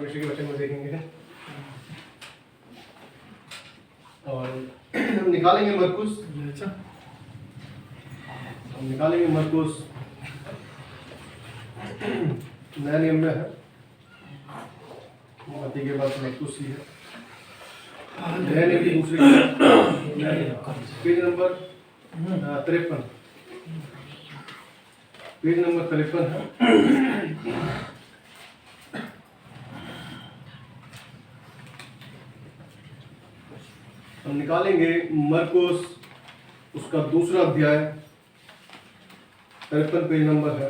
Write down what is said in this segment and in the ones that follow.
परमेश्वर के वचन में देखेंगे और हम निकालेंगे मरकुस, नया नियम में है, मत्ती के बाद मरकुस ही है। नया नियम की दूसरी पेज नंबर 53, पेज नंबर 53 है। हम निकालेंगे मरकुस उसका दूसरा अध्याय, 53 पेज नंबर है।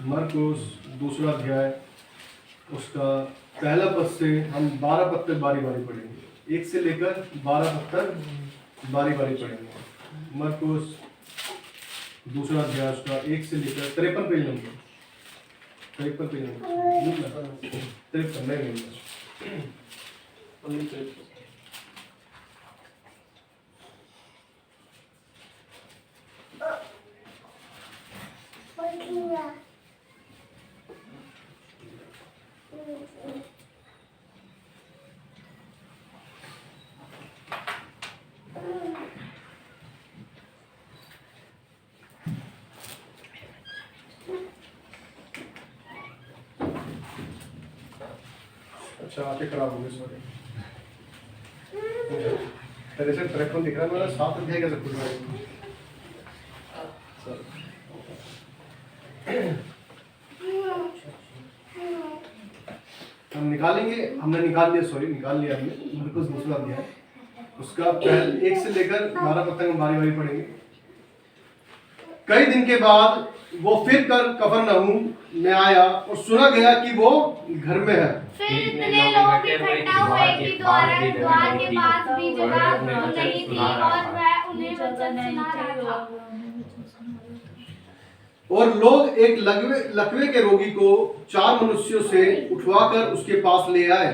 मरकुस दूसरा अध्याय उसका पहला पद से हम 12 पद तक बारी बारी पढ़ेंगे, 1 से लेकर 12 पद तक बारी बारी पढ़ेंगे। मरकुस दूसरा अध्याय उसका 1 से लेकर 53 पेज नंबर, 53 पेज नंबर 53 नहीं अच्छा आके खराब हो गए, सॉरी। तेरे से 53 दिख रहा है, मेरा 7 अध्याय कैसे खुल रहा है? हम निकालेंगे, हमने निकाल लिया, सॉरी निकाल लिया हमने मरकुस दूसरा अध्याय उसका 1 से लेकर 12 पद तक हम बारी बारी पढ़ेंगे। कई दिन के बाद वो फिर कर कफरनहूम में आया और सुना गया कि वो घर में है। फिर इतने लोग इकट्ठा हुए कि द्वार के पास भी जगह नहीं थी और वह उन्हें वचन सुना रहा था। और लोग एक लकवे के रोगी को 4 मनुष्यों से उठवाकर उसके पास ले आए,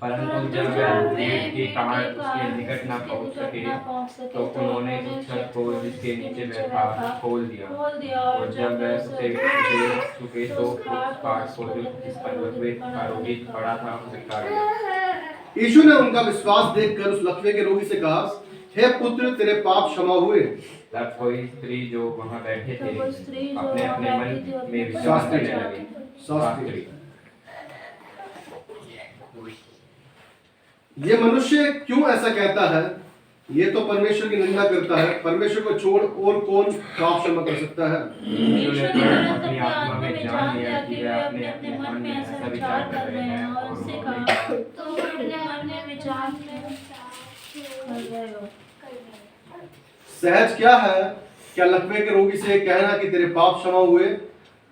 परंतु जब वह पेट की काट उसके निकट न पहुंच सके तो उन्होंने उस छत को जिसके नीचे वह था खोल दिया, और जब वह उसे देख चुके तो उस काट को जिस पर लकवे का रोगी पड़ा था उसे काट दिया। यीशु ने उनका विश्वास देखकर उस लकवे के रोगी से कहा, हे पुत्र तेरे पाप क्षमा हुए। तब कोई स्त्री जो वहां बैठे थे अपने अपने मन में विश्वास करने लगे, शास्त्री ये मनुष्य क्यों ऐसा कहता है? ये तो परमेश्वर की निंदा करता है। परमेश्वर को छोड़ और कौन पाप क्षमा कर सकता है? यीशु ने अपनी आत्मा में जान लिया कि वे अपने अपने मन में ऐसा विचार कर रहे हैं और उससे कहा, तुम अपने मन में विचार कर रहे हो। सहज क्या है? क्या लकवे के रोगी से कहना कि तेरे पाप क्षमा हुए,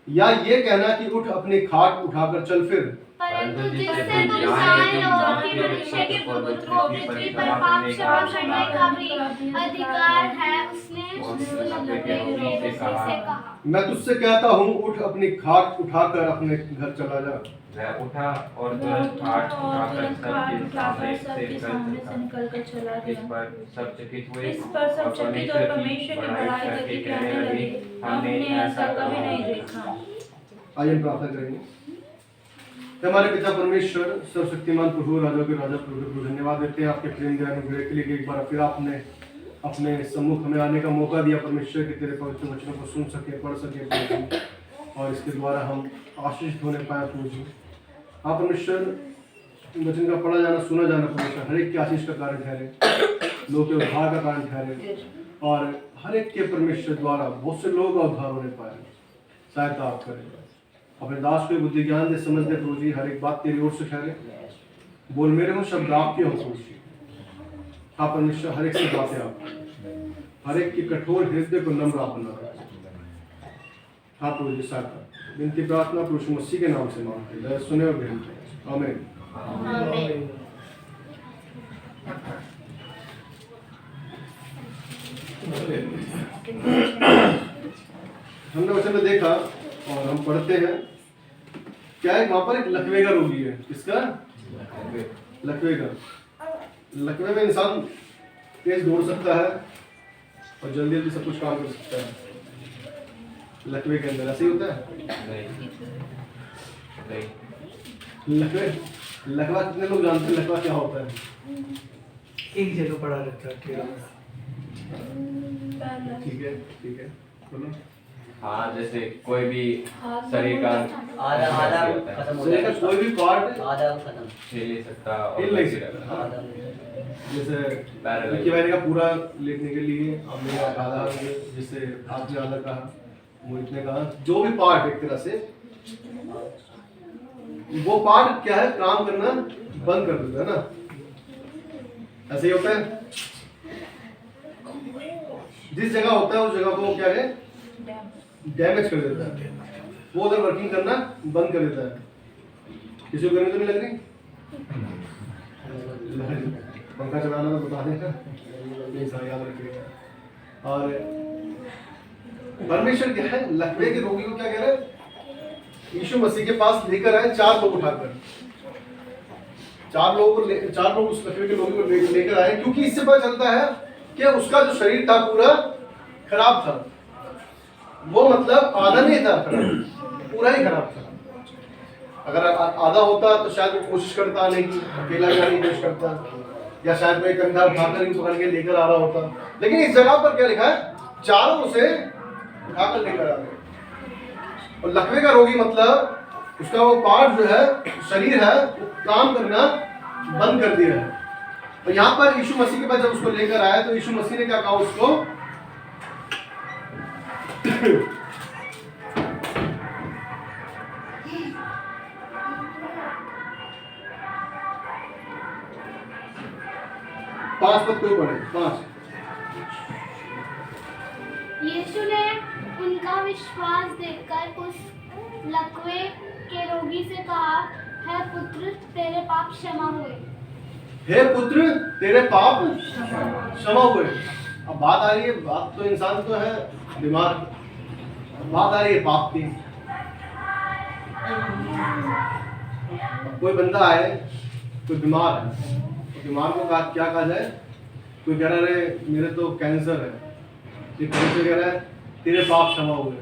या ये कहना कि उठ अपनी खाट उठाकर चल फिर? परंतु जिससे तुम जान लो कि मनुष्य के पुत्र को पृथ्वी पर पाप क्षमा करने का भी अधिकार है, उसने लकवे के रोगी से कहा, मैं तुझसे कहता हूँ उठ अपनी खाट उठाकर अपने घर चला जा। वह उठा और तुरंत खाट उठाकर सबके सामने से निकलकर चला गया। इस पर सब चकित हुए और परमेश्वर की बड़ाई करके कहने लगे, हमने ऐसा कभी नहीं देखा। आइए प्रार्थना करेंगे। हमारे पिता परमेश्वर सर्वशक्तिमान प्रभु, राजा के राजा, प्रभु धन्यवाद देते हैं आपके प्रेम दया अनुग्रह के लिए कि एक बार फिर आपने अपने सम्मुख हमें आने का मौका दिया परमेश्वर, कि तेरे पवित्र वचनों को सुन सके, पढ़ सके और इसके द्वारा हम आशीषित होने पाए प्रभु जी। आप परमेश्वर वचन का पढ़ा जाना, सुना जाना परमेश्वर हर एक की आशीष का कारण ठहरे, लोग के उद्धार का कारण ठहरे, और हर एक के परमेश्वर द्वारा बहुत से लोग उद्धार होने पाए। सहायता आप करें, अपने दास को बुद्धि ज्ञान दे, समझ दे प्रभु जी। हर एक बात तेरी ओर से ठहरे, बोल मेरे मुंह शब्द आपके हो प्रभु जी। आप परमेश्वर हर एक से बातें आप, हर एक की कठोर हृदय को नम्र आप बना रहे। आप प्रभु जी सहायता, विनती प्रार्थना प्रभु मसीह के नाम से मांगते हैं, सुने और ग्रहण करें, आमीन। हमने वचन में देखा और हम पढ़ते हैं, क्या है वहां पर एक लकवे का रोगी है। किसका? लकवे का। लकवे में इंसान तेज दौड़ सकता है और जल्दी जल्दी सब कुछ काम कर सकता है, लकवे के अंदर ऐसे ही होता है। नहीं नहीं लकवे, लकवा कितने लोग जानते हैं लकवा क्या होता है? एक जगह पड़ा रहता है टेढ़ा। ठीक है ठीक है, बोलो। हाँ, जैसे कोई भी शरीर का आधा आधा ऐसे होता है। खत्म हो शरीर का जाएगा, कोई भी पार्ट आधा खत्म, हिल नहीं सकता और हिल नहीं वैसे सकता। रहता। आधा जैसे Paralyzed। विक्की भाई का पूरा लेटने के लिए हमने आधा, जैसे आपने आधा कहा, मोहित ने कहा, जो भी पार्ट एक तरह से वो पार्ट क्या है, काम करना बंद कर देता है ना, ऐसे ही होता है। जिस जगह होता है उस जगह को क्या है, डैमेज कर देता है, वो उधर वर्किंग करना बंद कर देता है। किसी को गर्मी तो नहीं लग रही? पंखा चलाना तो बता देगा, नहीं सर याद रखिएगा। और परमेश्वर क्या है, लकवे के रोगी को क्या कह रहे हैं, यीशु मसीह के पास लेकर आए 4 लोग उठाकर, 4 लोग उस लकवे के रोगी को लेकर आए, क्योंकि इससे पता चलता है कि उसका जो शरीर था पूरा खराब था। वो मतलब आधा नहीं था खराब, पूरा ही खराब था। अगर आधा होता तो शायद वो कोशिश करता नहीं कि अकेला जाने की कोशिश करता, या शायद कोई कंधा उठाकर ही पकड़ के लेकर आ रहा होता। लेकिन इस जगह पर क्या लिखा है, 4 उसे उठाकर लेकर आ रहे। और लकवे का रोगी मतलब उसका वो पार्ट जो है, शरीर है, वो काम करना बंद कर दिया है। और यहाँ पर यीशु मसीह के पास जब उसको लेकर आया तो यीशु मसीह ने क्या कहा उसको, 5 पद कोई पढ़े, 5। यीशु ने उनका विश्वास देखकर उस लकवे के रोगी से कहा, है पुत्र, तेरे पाप क्षमा हुए। हे पुत्र, तेरे पाप क्षमा हुए। अब बात आ रही है, बात तो इंसान तो है बीमार, बात आ रही है पाप की। कोई बंदा है, कोई बीमार है, तो बीमार को क्या कहा जाए? कोई कह रहा है मेरे तो कैंसर है, ये कैंसर कह रहा है तेरे पाप क्षमा हुए।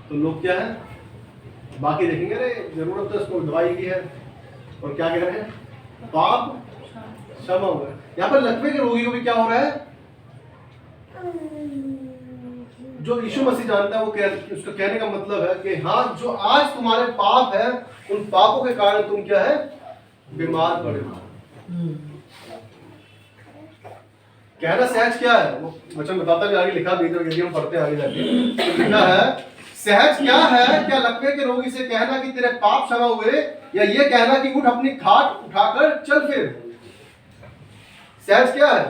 तो लोग क्या है, बाकी देखेंगे, अरे जरूरत तो इसको दवाई की है, और क्या कह रहे हैं, पाप क्षमा हुआ। यहाँ पर लकवे के रोगी को भी क्या हो रहा है, जो यीशु मसीह जानता है, वो उसका कहने का मतलब है कि हाँ, जो आज तुम्हारे पाप है, उन पापों के कारण तुम क्या है, बीमार पड़े हो। कहना सहज क्या है, वो वचन बताता भी आगे लिखा भी, यदि हम पढ़ते हैं आगे जाके तो लिखा है, सहज क्या है, क्या लकवे के रोगी से कहना कि तेरे पाप क्षमा हुए, या ये कहना कि उठ अपनी खाट उठाकर चल फिर? सहज क्या है?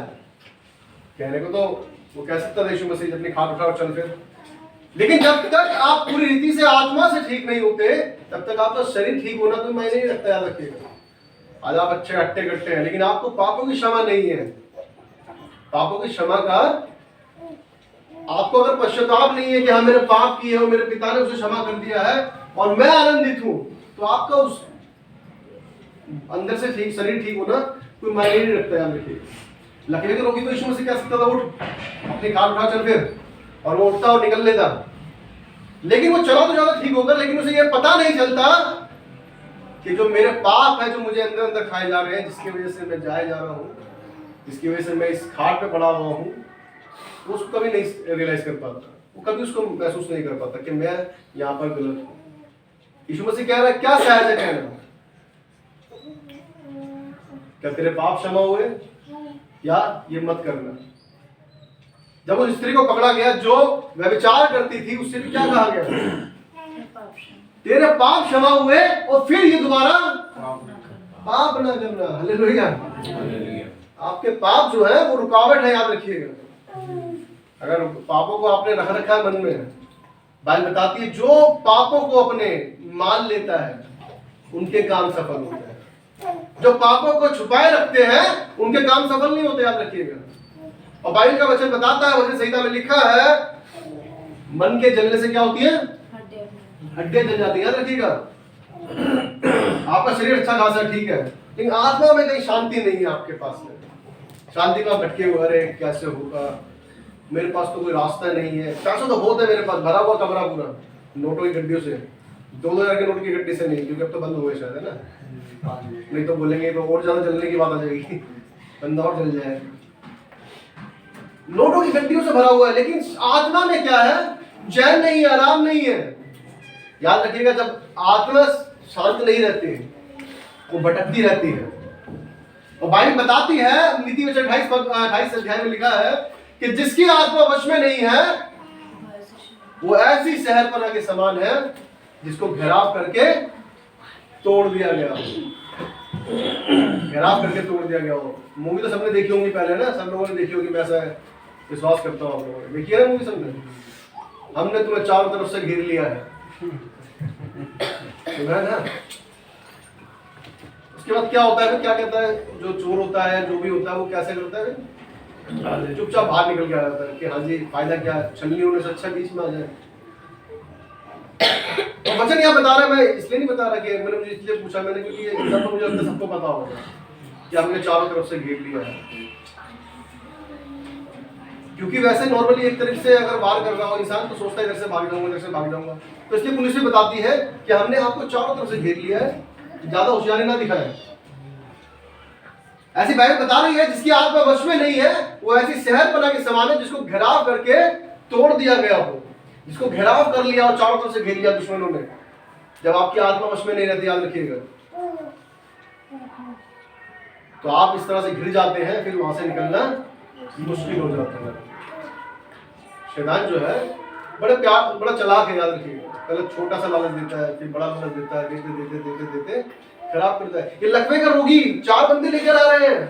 कहने को तो वो कह सकता था यीशु मसीह, अपनी खाट उठाओ चल फिर, लेकिन जब तक आप पूरी रीति से आत्मा से ठीक नहीं होते, तब तक आपका शरीर ठीक होना तो मायने नहीं रखता, याद रखिएगा। आज आप अच्छे हट्टे कट्टे हैं, लेकिन आपको पापों की क्षमा नहीं है। पापों की क्षमा का, आपको अगर पश्चाताप नहीं है कि हाँ मेरे पाप किए और मेरे पिता ने उसे क्षमा कर दिया है और मैं आनंदित हूं, तो आपका उस अंदर से ठीक शरीर ठीक होना कोई मायने नहीं रखता, याद रखिए। लकवे के रोगी को यीशु मसीह कह सकता था उठ अपनी खाट उठा चल फिर, और वो उठता और निकल लेता, लेकिन वो चला तो ज्यादा ठीक होगा, लेकिन उसे ये पता नहीं चलता कि जो मेरे पाप है, जो मुझे अंदर अंदर खाए जा रहे हैं, जिसकी वजह से मैं जाए जा रहा हूँ, जिसकी वजह से मैं इस खाट पे पड़ा हुआ हूँ, वो उसको कभी नहीं रियलाइज कर पाता, वो कभी उसको महसूस नहीं कर पाता कि मैं यहाँ पर गलत हूँ। यीशु मसीह कह रहा है, क्या सहज है कहना, क्या तेरे पाप क्षमा हुए, या ये मत करना। जब उस स्त्री को पकड़ा गया जो व्यभिचार करती थी, उससे भी क्या कहा गया, तेरे पाप क्षमा हुए, और फिर ये दोबारा पाप ना करना। हालेलुया। आपके पाप जो है वो रुकावट है, याद रखिएगा। अगर पापों को आपने रख रखा है मन में, बाइबल बताती है जो पापों को अपने मान लेता है उनके काम सफल होते हैं, जो पापों को छुपाए रखते हैं उनके काम सफल नहीं होते, याद रखिएगा। और बाइबल का वचन बताता है, वचन संहिता में लिखा है, मन के जलने से क्या होती है, हड्डियां जल जाती है, याद रखिएगा। आपका शरीर अच्छा खासा ठीक है, लेकिन आत्मा में कहीं शांति नहीं है आपके पास में, शांति का भटके हुए, अरे कैसे होगा, मेरे पास तो कोई रास्ता नहीं है, पैसा तो बहुत है मेरे पास, भरा हुआ कमरा पूरा नोटों की गड्डियों से, 2,000 के नोट की गड्डी से नहीं, क्योंकि अब तो बंद हो गए शायद, है ना, नहीं तो बोलेंगे तो और ज्यादा जलने की बात आ जाएगी, बंदा और जल जाए। नोटों की गड्डियों से भरा हुआ है, लेकिन आत्मा में क्या है? चैन नहीं है, आराम नहीं है। याद रखिएगा, जब आत्मा शांत नहीं रहती वो भटकती रहती है। और बाइबल बताती है, नीति वचन 28 अध्याय में लिखा है कि जिसकी आत्मा वश में नहीं है वो ऐसी शहरपना के समान है जिसको घेराव करके तोड़ दिया गया, घेराव करके तोड़ दिया गया हो। मूवी तो सबने देखी होंगी पहले ना, सब लोगों ने देखी होगी, मैं ऐसा विश्वास करता हूँ आप लोगों ने देखी है ना मूवी सबने। हमने तुम्हें चारों तरफ से घेर लिया है, सुना है ना। उसके बाद क्या होता है, क्या कहता है, जो चोर होता है, जो भी होता है, वो कैसे करता है, चुपचाप बाहर निकल के आ जाता है कि हाँ जी फायदा क्या, छलनी होने से अच्छा बीच में आ जाए। तो वचन यहाँ बता रहा है, मैं इसलिए नहीं बता रहा कि मैंने मुझे इसलिए पूछा मैंने, क्योंकि ये तो मुझे लगता है सबको पता होगा कि हमने चारों तरफ से घेर लिया है। क्योंकि वैसे नॉर्मली एक तरीके से अगर वार कर रहा हो इंसान तो सोचता है इधर से भाग जाऊंगा, इधर से भाग जाऊंगा, तो इसलिए पुलिस भी बताती है कि हमने आपको चारों तरफ से घेर लिया है, ज्यादा होशियारी ना दिखाए। ऐसी बाइबल बता रही है जिसकी आत्मा वश में नहीं है वो ऐसी शहरपना के समान है जिसको घेराव करके तोड़ दिया गया हो, जिसको घेराव कर लिया और चारों तरफ से घेर लिया दुश्मनों ने। जब आपकी आत्मा वश में नहीं रहती, याद रखिएगा, तो आप इस तरह से घिर जाते हैं, फिर वहां से निकलना मुश्किल हो जाता है। शैतान जो है बड़ा चालाक है, याद रखिएगा। पहले छोटा सा लालच देता है, फिर बड़ा लालच देता है, देते देते देते देते खराब करता है। ये लकवे का रोगी 4 बंदे लेकर आ रहे हैं,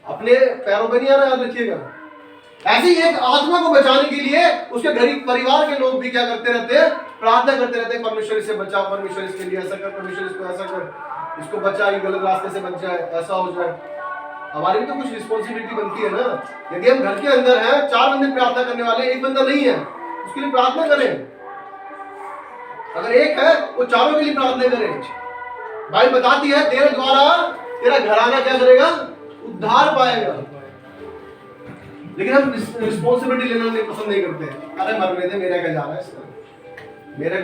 अपने पैरों पे नहीं आ रहा, याद रखिएगा। ऐसे ही एक आत्मा को बचाने के लिए उसके गरीब परिवार के लोग भी क्या करते रहते हैं, प्रार्थना करते रहते हैं, परमेश्वर इसे बचा, परमेश्वर इसके लिए ऐसा कर, परमेश्वर इसको ऐसा कर, इसको बचा, ये गलत रास्ते से बच जाए, ऐसा हो जाए। हमारी भी तो कुछ रिस्पॉन्सिबिलिटी बनती है ना। यदि हम घर के अंदर हैं, 4 बंदे प्रार्थना करने वाले, एक बंदा नहीं है, उसके लिए प्रार्थना करें। अगर एक है वो चारों के लिए प्रार्थना करें। भाई बताती है तेरे द्वारा तेरा घराना क्या करेगा, उद्धार पाएगा। लेकिन हम रिस्पॉन्सिबिलिटी लेना नहीं पसंद नहीं करते हैं। अरे मरने दे, मेरा क्या जा रहा है इसका, मेरा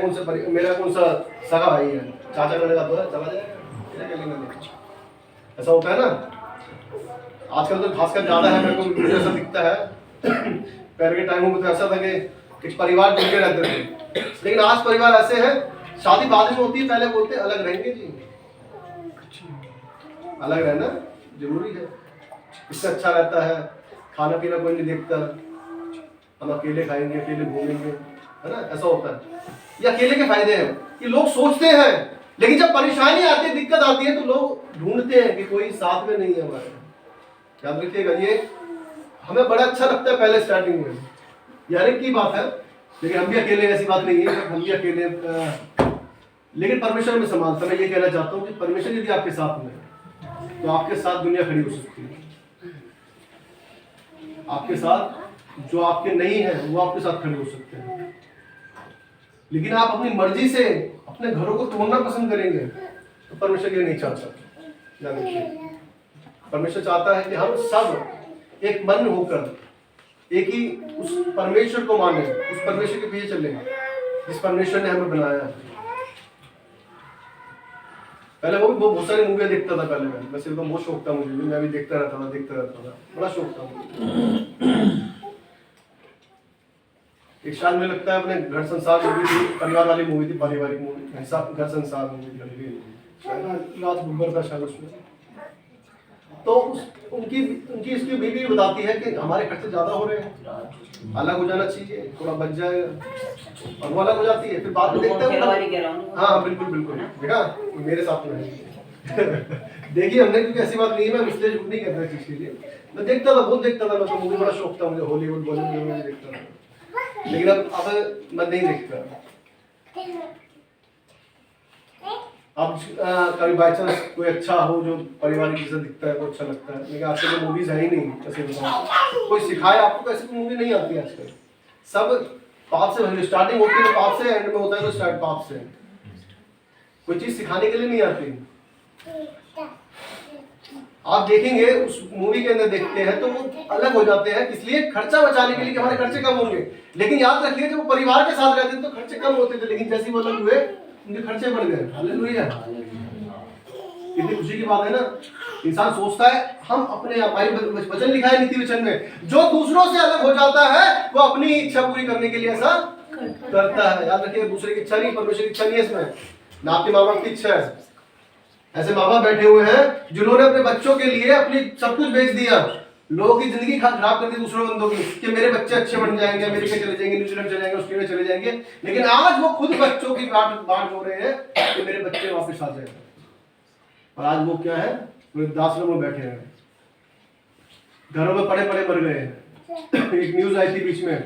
कौन सा सगा भाई है, चाचा का लगा तो है, चला जाएगा, मेरा क्या लेना। ऐसा होता है ना आजकल, तो खासकर ज्यादा है, मेरे को मुझे ऐसा दिखता है। पहले के टाइमों में तो ऐसा था कि एक परिवार जुड़ के रहते थे, लेकिन आज परिवार ऐसे हैं, शादी बाद में होती है, पहले बोलते हैं अलग रहेंगे जी। अलग रहना जरूरी है, इससे अच्छा रहता है, खाना पीना कोई नहीं देखता, हम अकेले खाएंगे, अकेले घूमेंगे, है ना, ऐसा होता है। ये अकेले के फायदे हैं कि लोग सोचते हैं, लेकिन जब परेशानी आती है, दिक्कत आती है, तो लोग ढूंढते हैं कि कोई साथ में नहीं है हमारे। याद रखिएगा, ये हमें बड़ा अच्छा लगता है पहले स्टार्टिंग में, यार की बात है, लेकिन हम भी अकेले, ऐसी बात नहीं है हम भी अकेले, लेकिन परमेश्वर में समानता। मैं ये कहना चाहता हूँ कि परमेश्वर यदि आपके साथ में तो आपके साथ दुनिया खड़ी हो सकती है। आपके साथ जो आपके नहीं है वो आपके साथ खड़े हो सकते हैं, लेकिन आप अपनी मर्जी से अपने घरों को तोड़ना पसंद करेंगे तो परमेश्वर ये नहीं चाहता। याद रखिए, परमेश्वर चाहता है कि हम सब एक मन होकर एक ही उस परमेश्वर को माने, उस परमेश्वर के पीछे चले जिस परमेश्वर ने हमें बनाया। पहले वो बहुत सारी मूवियाँ देखता था, पहले मैं वैसे तो बहुत शौक था मुझे, मैं भी देखता रहता था, बड़ा शौक था मुझे। एक साल में लगता है अपने घर संसार मूवी थी, परिवार वाली मूवी थी, पारिवारिक मूवी, घर संसार मूवी थी, राज बुब्बर था शायद उसमें। तो उनकी इसकी बीवी बताती है कि हमारे खर्चे ज्यादा हो रहे हैं, अलग हो जाना चाहिए, थोड़ा बच जाएगा, और वो अलग हो जाती है। फिर बाद में देखते हैं, हाँ बिल्कुल देखा मेरे साथ में देखिए हमने, क्योंकि ऐसी बात नहीं है, मैं इसलिए झूठ नहीं कहता चीज के लिए, मैं देखता था, बहुत देखता था, मैं तो मुझे बड़ा शौक था, मुझे हॉलीवुड बॉलीवुड में देखता था, लेकिन अब मैं नहीं देखता। अब कभी बाई चांस कोई अच्छा हो जो परिवार जैसा दिखता है तो अच्छा लगता है, लेकिन आजकल तो मूवीज है ही नहीं। कैसे बताऊं, कोई सिखाए आपको, कैसे कोई मूवी नहीं आती आजकल, सब पाप से स्टार्टिंग होती है, पाप से एंड में होता है तो स्टार्ट पाप से, कोई चीज सिखाने के लिए नहीं आती। आप देखेंगे उस मूवी के अंदर देखते हैं तो वो अलग हो जाते हैं, इसलिए खर्चा बचाने के लिए कि हमारे खर्चे कम होंगे। लेकिन याद रखिए जब वो परिवार के साथ रहते थे तो खर्चे कम होते थे, लेकिन जैसे ही वो अलग हुए उनके खर्चे बढ़ गए। हालेलुया, कितनी खुशी की बात है ना। इंसान सोचता है हम अपने, हमारी वचन लिखा है नीति वचन में, जो दूसरों से अलग हो जाता है वो अपनी इच्छा पूरी करने के लिए ऐसा करता है। याद रखिए दूसरे की इच्छा नहीं, परमेश्वर की इच्छा नहीं है इसमें, ना आपके माँ बाप की इच्छा है। ऐसे माँ बाप बैठे हुए हैं जिन्होंने अपने बच्चों के लिए अपनी सब कुछ बेच दिया, लोगों की जिंदगी खराब कर दी दूसरों बंदों की, कि मेरे बच्चे अच्छे बन जाएंगे, अमेरिका चले जाएंगे, न्यूजीलैंड चले जाएंगे, ऑस्ट्रेलिया चले जाएंगे। लेकिन आज वो खुद बच्चों की बाट हो रहे हैं कि मेरे बच्चे वापस आ जाएंगे। और आज वो क्या है, वो वृद्धाश्रम में बैठे हैं, घरों में पड़े पड़े मर गए हैं। एक न्यूज आई थी बीच में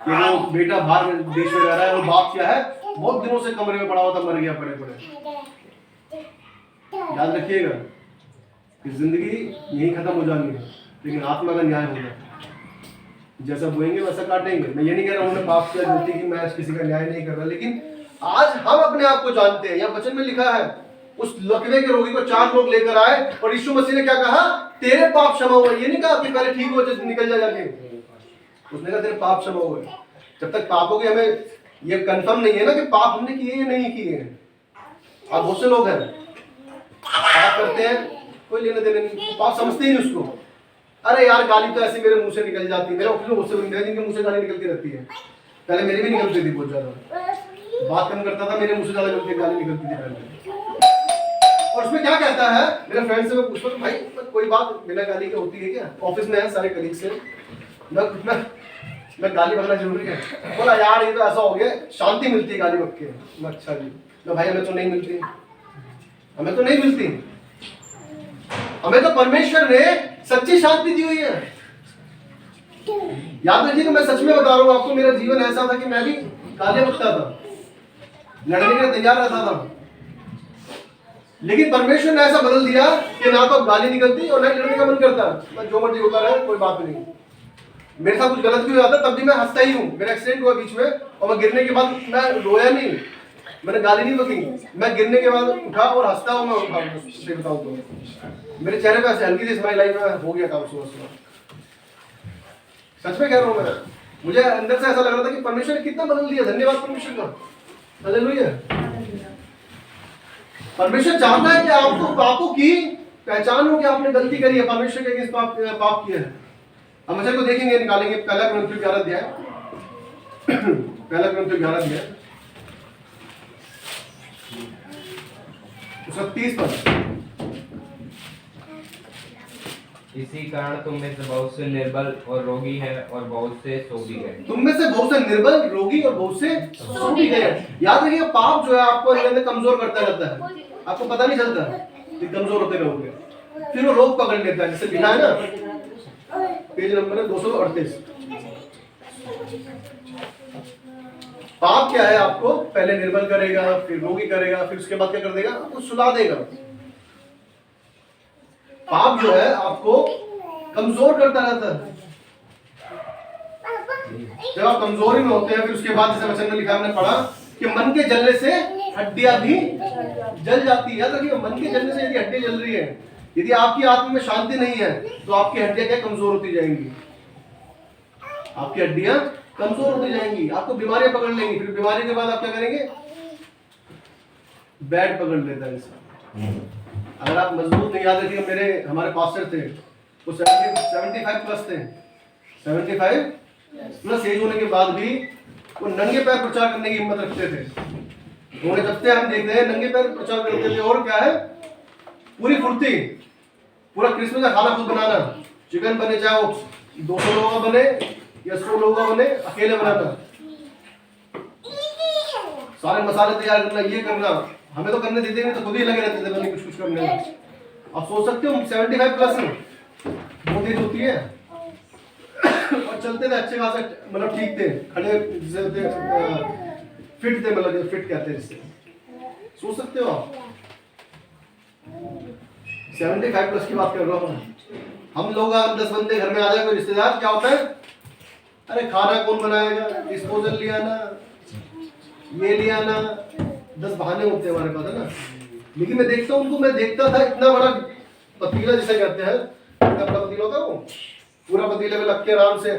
कि वो बेटा बाहर देश में रह रहा है और बाप क्या है बहुत दिनों से कमरे में पड़ा हुआ था, मर गया पड़े पड़े। याद रखिएगा कि जिंदगी यही खत्म हो जानी है, लेकिन आत्मा का न्याय होगा। जैसा बोएंगे वैसा काटेंगे। मैं ये नहीं कह रहा हूँ पाप किया गलती की, मैं किसी का न्याय नहीं कर रहा, लेकिन आज हम अपने आप को जानते हैं। यहाँ वचन में लिखा है उस लकवे के रोगी को 4 लोग लेकर आए और यीशु मसीह ने क्या कहा, तेरे पाप क्षमा हुए। ये नहीं कहा कि पहले ठीक हो जाए निकल जा जाके, उसने कहा तेरे पाप क्षमा हुए। जब तक पापों के हमें ये कंफर्म नहीं है ना कि पाप हमने किए या नहीं किए। अब बहुत से लोग हैं पाप करते हैं, कोई लेना देना नहीं, पाप समझते ही नहीं उसको। अरे यार गाली तो ऐसे मेरे मुंह से निकल जाती है, मेरे ऑफिस में बहुत से बंदे हैं जिनके मुंह से गाली निकलती रहती है। पहले मेरी भी निकलती थी बहुत ज्यादा, बात कम करता था, मेरे मुंह से ज्यादा गाली निकलती थी पहले। और उसमें क्या कहता है, मेरे फ्रेंड से मैं पूछता हूँ भाई कोई बात बिना गाली के होती है क्या? ऑफिस में है सारे कलीग से, मैं गाली बकना जरूरी है? बोला यार ये तो ऐसा हो गया, शांति मिलती है गाली बक के। अच्छा जी, तो भाई हमें तो नहीं मिलती, हमें तो नहीं मिलती, हमें तो परमेश्वर ने सच्ची शांति दी हुई है। याद रखिए कि मैं सच में बता रहा हूँ आपको, मेरा जीवन ऐसा था कि मैं भी गाली बकता था, लड़ने के लिए तैयार रहता था, लेकिन परमेश्वर ने ऐसा बदल दिया कि ना तो गाली निकलती और ना लड़ने का मन करता। जो मर्जी होता रहे कोई बात नहीं। मेरे साथ कुछ गलत भी हो जाता तब भी मैं हंसता ही हूँ। मेरा एक्सीडेंट हुआ बीच में और मैं गिरने के बाद मैं रोया नहीं, मैंने गाली नहीं बकी, मैं गिरने के बाद उठा और हंसता हूँ। मैं उठा सही बताऊँ तो मेरे चेहरे पे ऐसे हल्की सी स्माइल आई, मैं हो गया था सुबह सुबह। सच में कह रहा हूँ मैं, मुझे अंदर से ऐसा लग रहा था कि परमेश्वर ने कितना बदल दिया। धन्यवाद परमेश्वर का, हालेलुया। परमेश्वर चाहता है कि आपको पापों की पहचान हो कि आपने गलती करी है, परमेश्वर के अगेंस्ट पाप किया है। हम वचन को देखेंगे, निकालेंगे। पहला कुरिन्थियों 11 अध्याय, पहला कुरिन्थियों 11 अध्याय 30 पद। इसी कारण तुम में से बहुत से निर्बल और रोगी हैं और बहुत से सो भी गए। तुम में से बहुत से निर्बल, रोगी और बहुत से सो भी गए। याद रखिए पाप जो है आपको अंदर कमजोर करता रहता है, आपको पता नहीं चलता कि कमजोर होते रहोगे, फिर वो रोग पकड़ लेता है। जिससे लिखा है ना, पेज नंबर 238। पाप क्या है, आपको पहले निर्बल करेगा, फिर रोगी करेगा, फिर उसके बाद क्या कर देगा, आपको सुला देगा। पाप जो है आपको कमजोर करता रहता है। जब आप कमजोरी में होते हैं, फिर उसके बाद जैसे वचन में लिखा हमने पढ़ा कि मन के जलने से हड्डियां भी जल जाती है। याद रखिए मन के जलने से यदि हड्डियां जल रही है, यदि आपकी आत्मा में शांति नहीं है तो आपकी हड्डियां क्या कमजोर होती जाएंगी, आपकी हड्डियां कमजोर होती जाएंगी, आपको बीमारियां पकड़ लेंगी। फिर बीमारी के बाद आप क्या करेंगे, बेड पकड़ लेता है इंसान। अगर आप मजबूत नहीं, याद रखिए हमारे पास्टर थे, वो 75 प्लस थे, 75 प्लस एज होने के बाद भी वो नंगे पैर प्रचार करने की हिम्मत रखते थे। उन्हें जब से हम देख रहे हैं नंगे पैर प्रचार करते थे। और क्या है, पूरी फुर्ती, पूरा क्रिसमस का खाना खुद बनाना, चिकन बने चाहे 200 लोगों का बने या 100 लोगों का बने, अकेले बनाना, सारे मसाले तैयार करना, ये करना। हमें तो करने देते नहीं, तो खुद ही लगे रहते थे बल्कि कुछ करने में। आप सोच सकते हो 75 प्लस में बहुत एज होती है और चलते थे अच्छे खासे, मतलब ठीक थे, खड़े फिट थे, मतलब फिट कहते हैं जिससे। सोच सकते हो आप 75 प्लस की बात कर रहा हूँ। हम लोग 10 बंदे घर में आ जाए, कोई रिश्तेदार, क्या होता है, अरे खाना कौन बनाएगा, डिस्पोजल लिया ना, ये लिया ना, 10 बहाने होते हैं हमारे पास, है ना। लेकिन मैं देखता था इतना बड़ा पतीला जिसे कहते हैं, कितना बड़ा पतीला होता है वो, पूरा पतीले में लग के आराम से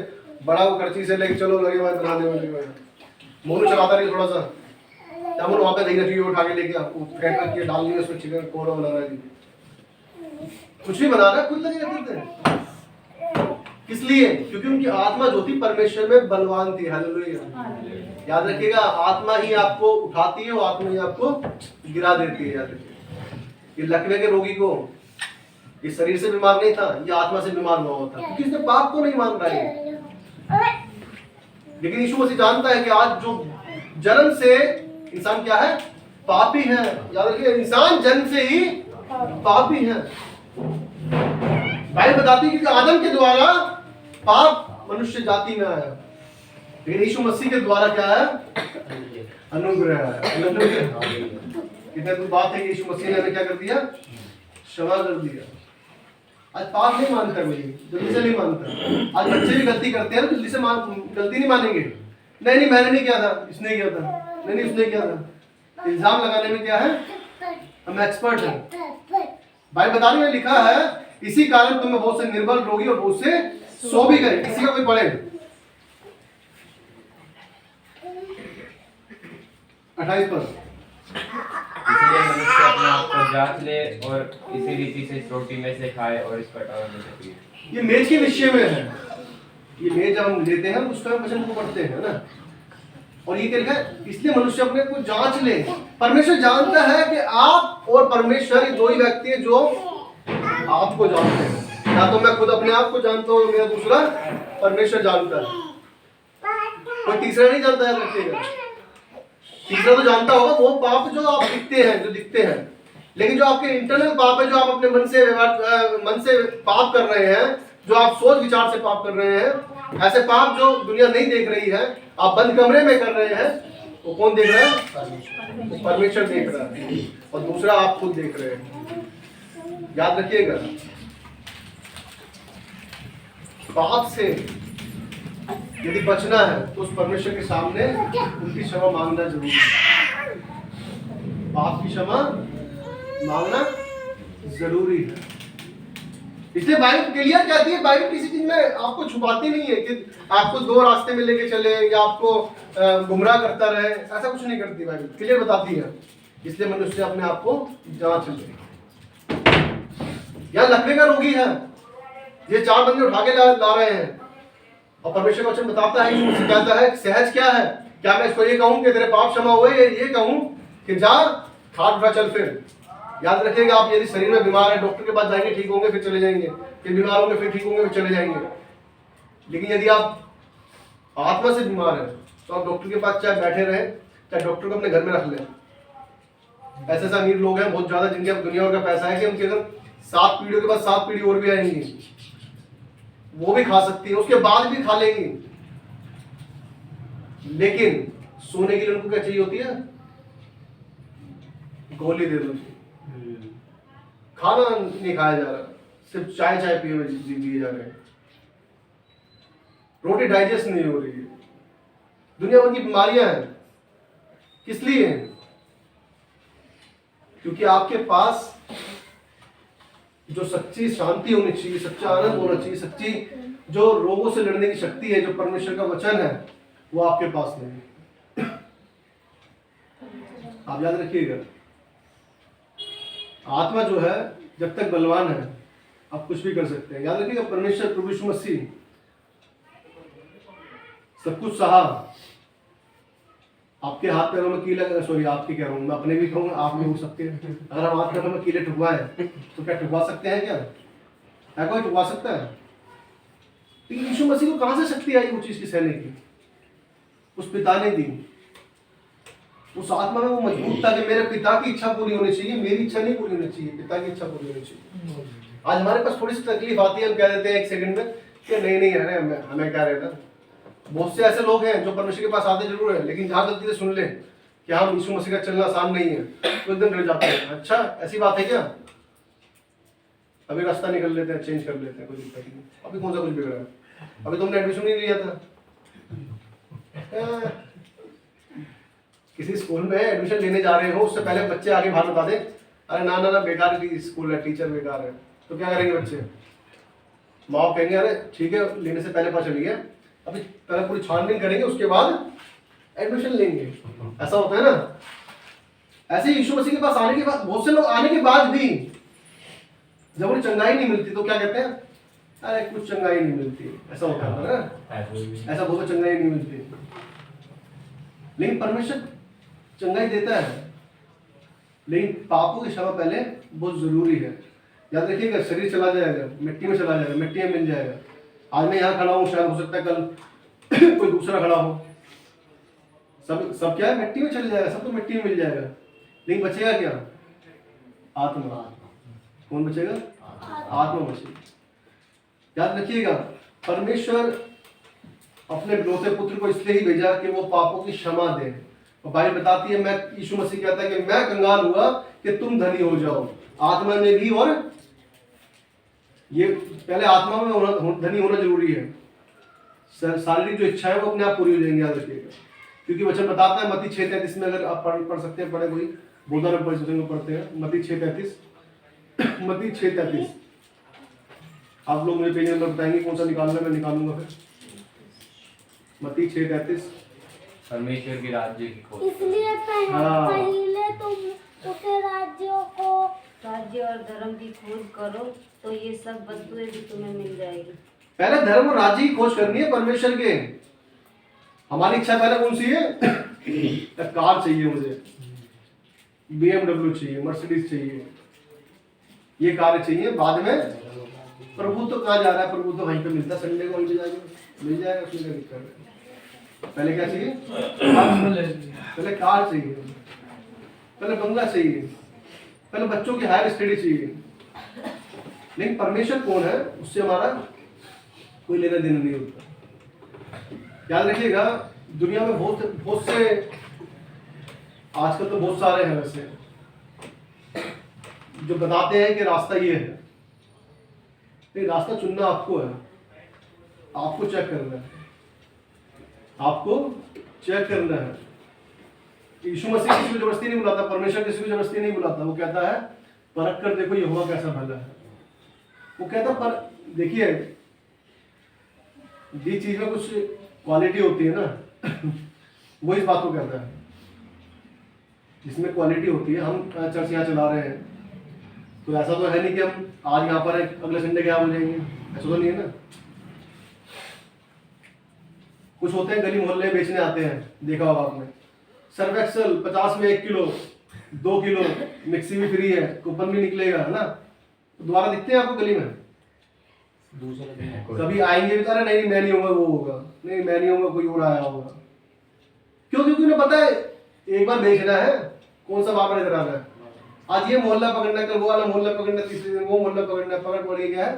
बड़ा वो करची से लेके चलो लगे हुए बनाने में लगे हुए हैं। मोनू चलाता रही थोड़ा सा, जामुन वहाँ पे दही रखी हुई उठा के लेके वो फेंट करके डाल दिया उसमें, चिकन कोड़ा बना रहा है, कुछ भी बना रहा है, खुद लगे रहते हैं। किस लिए? क्योंकि उनकी आत्मा जो थी परमेश्वर में बलवान थी। हालेलुया। याद रखिएगा, आत्मा ही आपको उठाती है, वो आत्मा ही आपको गिरा देती है। याद रखिए, ये लकवे के रोगी को ये शरीर से बीमार नहीं था, ये आत्मा से बीमार हुआ होता, क्योंकि इसने पाप को नहीं मान रहा है। लेकिन यीशु मसीह जानता है कि आज जो जन्म से इंसान क्या है? पापी है। याद रखिए, इंसान जन्म से ही पापी है। बाइबल बताती है कि आदम के द्वारा पाप मनुष्य जाति में आया, लेकिन यीशु मसीह के द्वारा क्या है? अनुग्रह है। कितने दूर बात है कि यीशु मसीह ने हमें क्या कर दिया? क्षमा कर दिया। आज पाप नहीं मानता, मेरी जल्दी से नहीं मानता। आज बच्चे भी गलती करते हैं, जल्दी से गलती नहीं मानेंगे। नहीं मैंने नहीं किया था, इसने किया था, नहीं उसने किया था। इल्जाम लगाने में क्या है? हम एक्सपर्ट हैं। बाइबल बताने में लिखा है, इसी कारण तुम्हें बहुत से निर्बल रोगी और बहुत से सो भी गए। किसी का कोई पढ़े 28 पर। इसलिए मनुष्य अपने आप को जांच ले और इसी रीति से इस रोटी में से खाए और इस कटोरे में से पिए। ये मेज के विषय में है। ये मेज जब हम लेते हैं उसका वचन को पढ़ते हैं ना, और ये क्या लिखा है? इसलिए मनुष्य अपने को जांच ले। परमेश्वर जानता है कि आप और परमेश्वर ये दो ही व्यक्ति हैं जो आपको जानते हैं। या तो मैं खुद अपने आप को जानता हूँ, मेरा दूसरा परमेश्वर जानता है, कोई तीसरा नहीं जानता है। रखिएगा, तीसरा तो जानता होगा वो पाप जो आप दिखते हैं, लेकिन जो आपके इंटरनल पाप है, जो आप अपने मन से पाप कर रहे हैं, जो आप सोच विचार से पाप कर रहे हैं, ऐसे पाप जो दुनिया नहीं देख रही है, आप बंद कमरे में कर रहे हैं, वो कौन देख रहा है? वो परमेश्वर देख रहा है, और दूसरा आप खुद देख रहे हैं। याद रखिएगा, पाप से यदि बचना है तो उस परमेश्वर के सामने उनकी क्षमा मांगना जरूरी है। पाप की क्षमा मांगना जरूरी है। इसलिए बाइबल क्लियर कहती है, बाइबल किसी चीज में आपको छुपाती नहीं है कि आपको दो रास्ते में लेके चले या आपको गुमराह करता रहे, ऐसा कुछ नहीं करती। बाइबल क्लियर बताती है। इसलिए मनुष्य अपने आप को जांच ले। यह लकवे का रोगी है, ये 4 बंदे उठा के ला रहे हैं, और परमेश्वर का वचन बताता है, यीशु कहता है सहज क्या है? क्या मैं इसको ये कहूं कि तेरे पाप क्षमा हुए, ये कहूं कि जा खाट उठा चल फिर? याद रखिएगा, आप यदि शरीर में बीमार है, डॉक्टर के पास जाएंगे, ठीक होंगे फिर चले जाएंगे, फिर बीमार होंगे, फिर ठीक होंगे, फिर चले जाएंगे। लेकिन यदि आप आत्मा से बीमार है तो आप डॉक्टर के पास चाहे बैठे रहे, चाहे डॉक्टर को अपने घर में रख लें। ऐसे अमीर लोग हैं बहुत ज्यादा, जिनके दुनिया भर का पैसा है कि उनके अगर 7 पीढ़ियों के बाद 7 पीढ़ी और भी आएंगी, वो भी खा सकती है, उसके बाद भी खा लेंगी। लेकिन सोने के लिए उनको क्या चाहिए होती है? गोली दे दो। खाना नहीं खाया जा रहा, सिर्फ चाय पिए जा रहे हैं, रोटी डाइजेस्ट नहीं हो रही है, दुनिया भर की बीमारियां हैं। किस लिए? क्योंकि आपके पास जो सच्ची शांति होनी चाहिए, सच्चा आनंद होना चाहिए, सच्ची जो रोगों से लड़ने की शक्ति है, जो परमेश्वर का वचन है, वो आपके पास नहीं है। आप याद रखिएगा, आत्मा जो है जब तक बलवान है आप कुछ भी कर सकते हैं। याद रखिएगा, परमेश्वर प्रभु यीशु मसीह सब कुछ सहा। आपके हाथ पैरों में कील, सॉरी आपकी कह रहा हूँ, मैं अपने भी कहूँगा, आप भी हो सकते हैं। अगर हम हाथ पैरों में कीले ठुकवाए तो क्या ठुकवा सकते हैं? क्या है कोई ठुकवा सकता है? लेकिन यीशु मसीह को कहां से शक्ति आई वो चीज की सहने की? उस पिता ने दी। उस आत्मा में वो मजबूत था कि मेरे पिता की इच्छा पूरी होनी चाहिए, मेरी इच्छा नहीं पूरी होनी चाहिए, पिता की इच्छा पूरी होनी चाहिए। आज हमारे पास थोड़ी सी तकलीफ आती है, हम कह देते हैं 1 सेकंड में कि नहीं अरे हमें क्या रहता। बहुत से ऐसे लोग हैं जो परमेश्वर के पास आते जरूर है, लेकिन जहां गलती से सुन ले कि हम यीशु मसीह का चलना आसान नहीं है, तो एकदम डर जाते हैं। अच्छा ऐसी बात है क्या? अभी रास्ता निकल लेते हैं, चेंज कर लेते हैं, कोई दिक्कत नहीं। अभी कौन सा कुछ बिगड़ा है? अभी तुमने एडमिशन नहीं लिया था, किसी स्कूल में एडमिशन लेने जा रहे हो, उससे पहले बच्चे आगे बाहर बता दे, अरे ना बेकार स्कूल है, टीचर बेकार है, तो क्या करेंगे बच्चे? माँ कहेंगे अरे ठीक है, लेने से पहले पता चल गया, अभी पहले पूरी छानबीन करेंगे, उसके बाद एडमिशन लेंगे। ऐसा होता है ना। ऐसे ही यीशु मसीह के पास आने के बाद बहुत से लोग आने के बाद भी जब उन्हें चंगाई नहीं मिलती तो क्या कहते हैं? अरे कुछ चंगाई नहीं मिलती। ऐसा होता है ना, ऐसा बहुत चंगाई नहीं मिलती। लेकिन परमेश्वर चंगाई देता है, लेकिन पापों की क्षमा पहले बहुत जरूरी है। याद रखिएगा, शरीर चला जाएगा, मिट्टी में चला जाएगा, मिट्टी में मिल जाएगा। आज मैं यहाँ खड़ा हूँ, शायद हो सकता है कल कोई दूसरा खड़ा हो, सब क्या है? मिट्टी में चल जाएगा, सब तो मिट्टी में मिल जाएगा। लेकिन बचेगा क्या? आत्मा। कौन बचेगा? आत्मा बचेगी। याद रखिएगा, परमेश्वर अपने इकलौते पुत्र को इसलिए ही भेजा कि वो पापों की क्षमा दे। और बाइबल बताती है, मैं यीशु मसीह कहता है कि मैं कंगाल हुआ कि तुम धनी हो जाओ, आत्मा में भी। और ये पहले आत्मा में धनी होना जरूरी है। शारीरिक जो इच्छा है वो अपने आप पूरी हो जाएंगी। याद रखिएगा, क्योंकि वचन बताता है मत्ती 6:33 में, अगर आप पढ़ सकते हैं, पढ़े कोई बोधा में पढ़ते हैं मत्ती 6:33। मत्ती 6:33 आप लोग मुझे पेज नंबर बताएंगे कौन सा निकालना, मैं निकालूंगा फिर। मत्ती 6:33। परमेश्वर के राज्य की खोज। इसलिए पहले तुम उसके राज्य और धर्म की खोज करो तो ये सब वस्तुएं भी तुम्हें मिल जाएगी। पहले धर्म और राज्य की खोज करनी है परमेश्वर के। हमारी इच्छा पहले कौन सी है? कार चाहिए मुझे, BMW चाहिए, मर्सिडीज चाहिए, ये कार चाहिए। बाद में प्रभु तो कहाँ जा रहा है? प्रभु तो वहीं पे मिलता है, संडे को वहीं पे जाएगा, मिल जाएगा, उसमें क्या दिक्कत है? पहले क्या चाहिए? पहले कार चाहिए, पहले बंगला चाहिए, पहले बच्चों की हायर स्टडी चाहिए। लेकिन परमेश्वर कौन है, उससे हमारा कोई लेना देना नहीं होता। याद रखिएगा, दुनिया में बहुत से, आजकल तो बहुत सारे हैं वैसे, जो बताते हैं कि रास्ता ये है। ये रास्ता चुनना आपको है, आपको चेक करना है, आपको चेक करना है। यीशु मसीह किसी को जबरदस्ती नहीं बुलाता, परमेश्वर किसी को जबरदस्ती नहीं बुलाता। वो कहता है परख कर देखो यहोवा कैसा भला है। वो कहता पर देखिए, जिस चीज में कुछ क्वालिटी होती है ना वो इस बात को कहता है, जिसमें क्वालिटी होती है। हम चर्च यहाँ चला रहे हैं तो ऐसा तो है नहीं कि हम आज यहाँ पर अगले संडे क्या हो जाएंगे, ऐसा तो नहीं है ना। कुछ होते हैं गली मोहल्ले बेचने आते हैं, देखा होगा आपने, सर्फ एक्सेल 50 में 1 किलो, 2 किलो, मिक्सी भी फ्री है, कूपन भी निकलेगा, है ना। तो दोबारा दिखते हैं आपको गली में? कभी आएंगे भी, अरे नहीं मैं नहीं होगा, वो होगा, नहीं मैं नहीं होगा, कोई और आया होगा। क्यों? क्योंकि उन्हें पता है एक बार बेचना है, कौन सा बार बार इधर आ रहा है। आज ये मोहल्ला पकड़ना, कल वो वाला मोहल्ला पकड़ना, तीसरे दिन वो मोहल्ला पकड़ना, पकड़ पड़ गया है,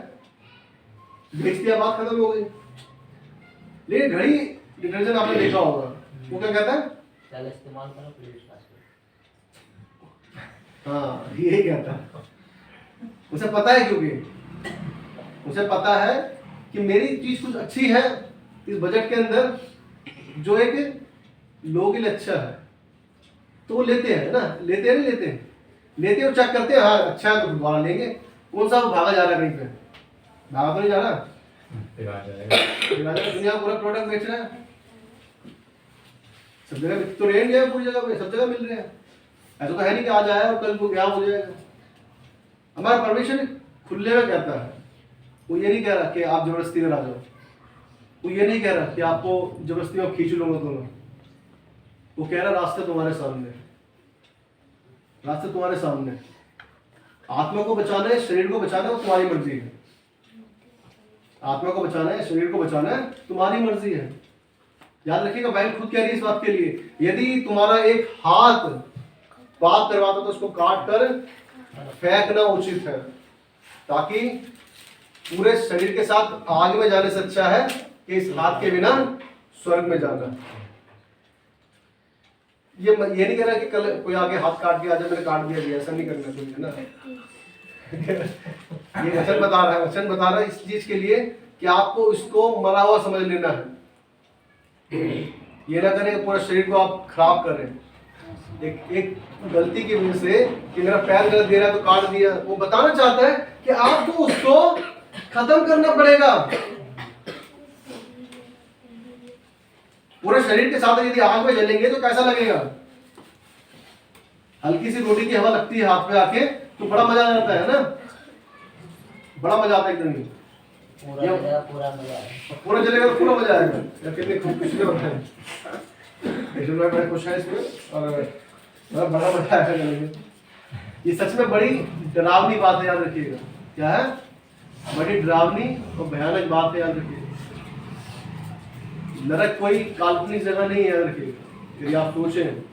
बेच दिया, बात खत्म हो गई। लेकिन घड़ी डिटर्जेंट आपने देखा होगा, वो क्या कहता है? पहले इस्तेमाल करो फिर विश्वास करो। हाँ, यही कहता है। उसे पता है, क्योंकि उसे पता है कि मेरी चीज कुछ अच्छी है इस बजट के अंदर, जो एक लोगों के लिए अच्छा है, तो वो लेते हैं ना। लेते हैं, नहीं लेते हैं, लेते हैं और चेक करते हैं, हाँ अच्छा है तो दोबारा लेंगे। कौन सा वो भागा जा रहा है कहीं पे? भागा तो नहीं जा रहा, दुनिया पूरा प्रोडक्ट बेच रहा है, सब जगह तो रेंज है, पूरी जगह पे सब जगह मिल रहे हैं। ऐसा तो है नहीं कि आज आया और कल को क्या हो जाएगा। हमारा परमेश्वर खुले में कहता है, वो ये नहीं कह रहा कि आप जबरदस्ती में आ जाओ, वो ये नहीं कह रहा कि आपको जबरदस्ती में खींच लूंगा तुम्हें। वो कह रहा रास्ते तुम्हारे सामने, रास्ते तुम्हारे सामने। आत्मा को बचाना है, शरीर को बचाना है, वो तुम्हारी मर्जी है। आत्मा को बचाना है, शरीर को बचाना है, तुम्हारी मर्जी है। याद रखिएगा, बाइबल खुद कह रही है इस बात के लिए, यदि तुम्हारा एक हाथ पाप करवाता तो उसको काट कर फेंकना उचित है, ताकि पूरे शरीर के साथ आग में जाने से अच्छा है कि इस हाथ के बिना स्वर्ग में जाना। ये नहीं कह रहा कि कल कोई आगे हाथ काट के आ जाए, मैंने काट दिया, ऐसा नहीं करना चाहिए ना। ये वचन बता रहा है, वचन बता रहा है इस चीज के लिए कि आपको इसको मरा हुआ समझ लेना है। ये ना करें पूरा शरीर को आप खराब करें। एक गलती की वजह से कि मेरा पैर गलत दे रहा है तो काट दिया, वो बताना चाहता है कि आपको उसको खत्म करना पड़ेगा। पूरे शरीर के साथ यदि आग में जलेंगे तो कैसा लगेगा? हल्की सी रोटी की हवा लगती है हाथ पे आके तो बड़ा मजा आ जाता है ना, बड़ा मजा आता है एकदम ही। पूरा जलेगा, पूरा मजा आएगा। पूरा जलेगा तो पूरा मजा आएगा। या कितने खुशी होते हैं, इसलिए मैं खुश है इसमें और बड़ा मजा आएगा जलने में। ये सच में बड़ी डरावनी बात है, याद रखिएगा। क्या है? बड़ी डरावनी और भयानक बात है, याद रखिएगा। नरक कोई काल्पनिक जगह नहीं है, याद रखिएगा। यदि आप सोचें,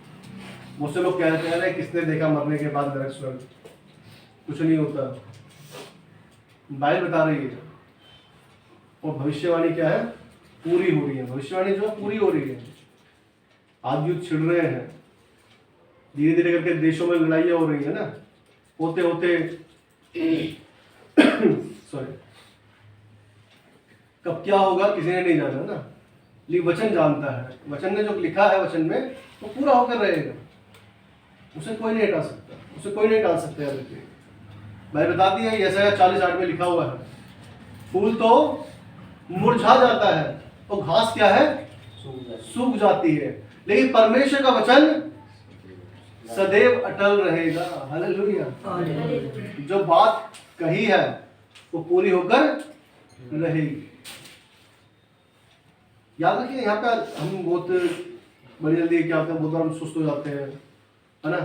मुझसे लोग कहते हैं किसने देखा मरने के बाद नरक स्वर्ग? कुछ नहीं होता, बाइबल बता रही है। और भविष्यवाणी क्या है? पूरी हो रही है। भविष्यवाणी जो है पूरी हो रही है। आज युद्ध छिड़ रहे हैं, धीरे धीरे करके देशों में लड़ाइयाँ हो रही है ना, होते होते सॉरी, कब क्या होगा किसी ने नहीं जाना ना, लेकिन वचन जानता है। वचन ने जो लिखा है वचन में वो पूरा होकर रहेगा, उसे कोई नहीं हटा सकता, उसे कोई नहीं टाल सकता। याद रखिए, भाई बताती है यशायाह 40:8 में लिखा हुआ है, फूल तो मुरझा जाता है और घास क्या है? सूख जाती है, लेकिन परमेश्वर का वचन सदैव अटल रहेगा। हालेलुया। जो बात कही है वो पूरी होकर रहेगी। याद रखिए, यहाँ पे हम बहुत बड़ी जल्दी क्या होता है, बहुत बार हम सुस्त हो जाते हैं, है ना,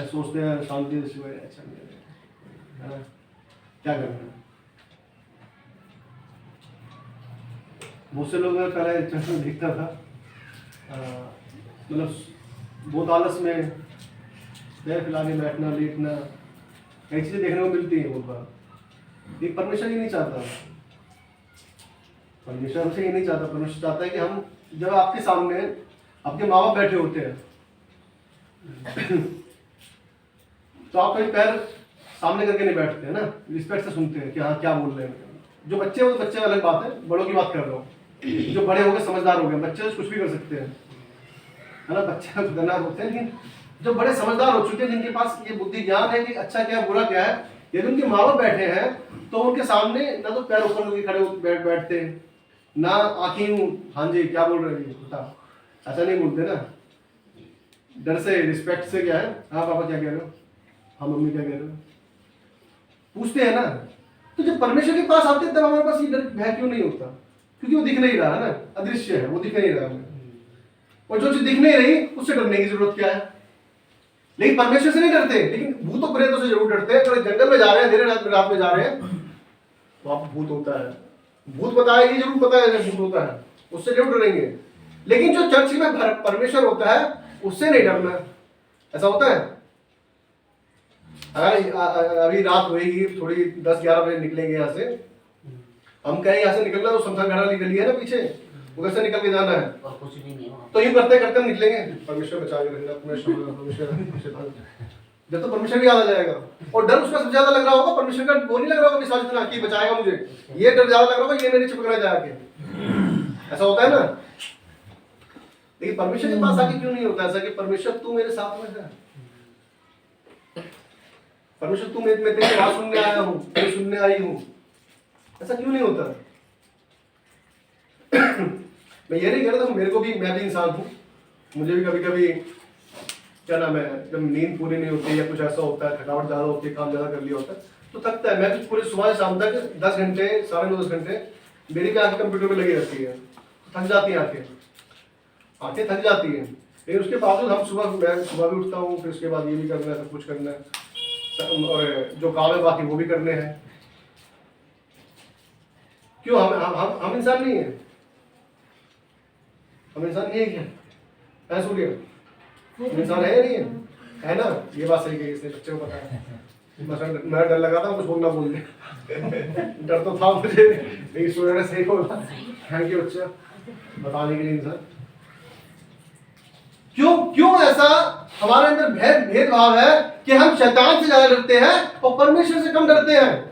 सोचते हैं शांति से अच्छा है ना, क्या करना है। बहुत से लोग मैं पहले चश्मे देखता था, मतलब बहुत आलस में पैर फैला के बैठना, लेटना, कई चीज़ें देखने को मिलती हैं बहुत बार। ये परमेश्वर ये नहीं चाहता, परमेश्वर हमसे ये नहीं चाहता। परमेश्वर चाहता है कि हम जब आपके सामने आपके माँ बाप बैठे होते हैं तो आप कभी पैर सामने करके नहीं बैठते हैं ना, रिस्पेक्ट से सुनते हैं कि हाँ क्या बोल रहे हैं। जो बच्चे हो तो बच्चे अलग बात है, बड़ों की बात कर रहा हूँ। जो बड़े हो गए, समझदार हो गए, बच्चे तो कुछ भी कर सकते हैं, है ना, बच्चे खतरनाक होते हैं। लेकिन जो बड़े समझदार हो चुके हैं, जिनके पास ये बुद्धि ज्ञान है कि अच्छा क्या है बुरा क्या है, यदि उनके माँ बाप बैठे हैं तो उनके सामने ना तो पैर ऊपर करके खड़े बैठते हैं, ना आंखें हाँ जी क्या बोल रहे हैं बता, ऐसा नहीं बोलते ना। डर से, रिस्पेक्ट से क्या है, हाँ पापा क्या कह रहे हो, हाँ मम्मी क्या कह रहे हो, पूछते हैं ना। तो जब परमेश्वर के पास आते हैं तब हमारे पास ये डर भय क्यों नहीं होता? क्योंकि वो दिख नहीं रहा है ना, अदृश्य है, वो दिख नहीं रहा है। और जो चीज दिख नहीं रही उससे डरने की जरूरत क्या है? लेकिन परमेश्वर से नहीं डरते, लेकिन भूतों प्रेतों से जरूर डरते हैं। अगर जंगल में जा रहे हैं, अंधेरे रात में जा रहे हैं, तो आप भूत होता है, भूत बताया, ये जरूर पता है भूत होता है, उससे जरूर डरेंगे। लेकिन जो चर्च में परमेश्वर होता है उससे नहीं डरना। ऐसा होता है? अभी रात होगी, थोड़ी 10-11 बजे निकलेंगे यहाँ से, हम कहें यहाँ से निकलना तो शमशान घाट निकली है ना पीछे, उधर से निकल के जाना है, और कुछ भी नहीं हो। तो यूं करते करते हम निकलेंगे। परमेश्वर बचा के रखेगा, परमेश्वर जब तो परमेश्वर भी याद आ जाएगा। और डर उसका सबसे ज्यादा लग रहा होगा, परमेश्वर का वो नहीं लग रहा होगा विश्वास इतना कि बचाएगा मुझे, ये डर ज्यादा लग रहा होगा, ये मेरे चिपकना जाके। ऐसा होता है ना। लेकिन परमेश्वर के पास आके क्यों नहीं होता ऐसा कि परमेश्वर तू मेरे साथ में है, परमेश्वर तू मैं तेरी बात सुनने आया हूँ, मैं सुनने आई हूँ, ऐसा क्यों नहीं होता? मैं ये नहीं कह रहा था, मेरे को भी, मैं भी इंसान हूँ, मुझे भी कभी कभी क्या नाम है, जब नींद पूरी नहीं होती या कुछ ऐसा होता है, थकावट ज्यादा होती है, काम ज्यादा कर लिया होता है तो थकता है। मैं भी पूरे सुबह से शाम तक 10 घंटे, 9.5 घंटे मेरी क्या आंखें कंप्यूटर में लगी रहती है, थक जाती है आंखें थक जाती हैं। लेकिन उसके बावजूद हम मैं सुबह भी उठता हूँ, फिर उसके बाद ये भी करना है, सब कुछ करना है, और जो काम है बाकी वो भी करने हैं। क्यों? हम इंसान नहीं है? हम इंसान नहीं है क्या? है सूर्य, इंसान है या नहीं है? है ना? ये बात सही कही इसने, बच्चे को पता है। मैं डर लगा था कुछ बोलना बोल दे डर तो था मुझे, लेकिन सूर्य ने सही बोला। थैंक यू बच्चा बताने के लिए। इंसान क्यों ऐसा हमारे अंदर भेदभाव है कि हम शैतान से ज्यादा डरते हैं और परमेश्वर से कम डरते हैं।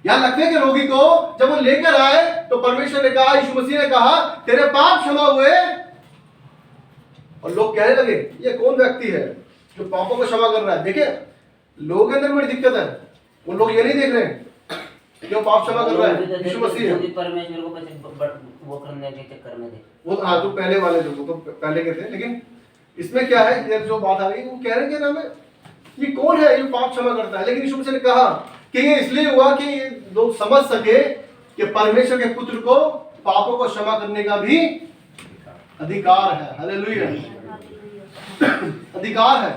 यहां लकवे के रोगी को जब वो लेकर आए तो परमेश्वर ने कहा, यीशु मसीह ने कहा तेरे पाप क्षमा हुए और लोग कहने लगे ये कौन व्यक्ति है जो पापों को क्षमा कर रहा है। देखिए लोगों के अंदर बड़ी दिक्कत है, वो लोग ये नहीं देख रहे हैं कि वो पाप क्षमा कर रहा है, यीशु मसीह है। परमेश्वर को वो करने के चक्कर में थे वो हाँ तो पहले वाले जो वो तो पहले के थे, लेकिन इसमें क्या है ये जो बात आ गई वो कह रहे हैं कि नाम है ये कौन है ये पाप क्षमा करता है। लेकिन यीशु मसीह ने कहा कि ये इसलिए हुआ कि ये लोग समझ सके कि परमेश्वर के पुत्र को पापों को क्षमा करने का भी अधिकार है। हालेलुया, अधिकार है।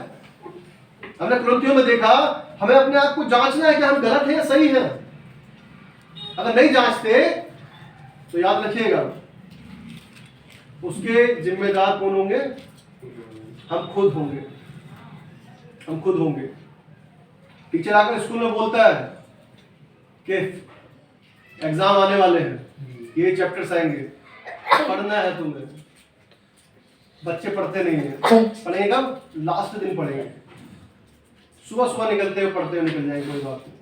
हमने कुरिन्थियों में देखा हमें अपने आप को जांचना है कि हम गलत हैं या सही हैं। अगर नहीं जांचते तो याद रखिएगा उसके जिम्मेदार कौन होंगे? हम खुद होंगे, हम खुद होंगे। टीचर आकर स्कूल में बोलता है कि एग्जाम आने वाले हैं, ये चैप्टर्स आएंगे, पढ़ना है तुम्हें। बच्चे पढ़ते नहीं है, पढ़ेंगे कब? लास्ट दिन पढ़ेंगे। सुबह सुबह निकलते हुए पढ़ते हुए निकल जाएंगे, कोई बात नहीं।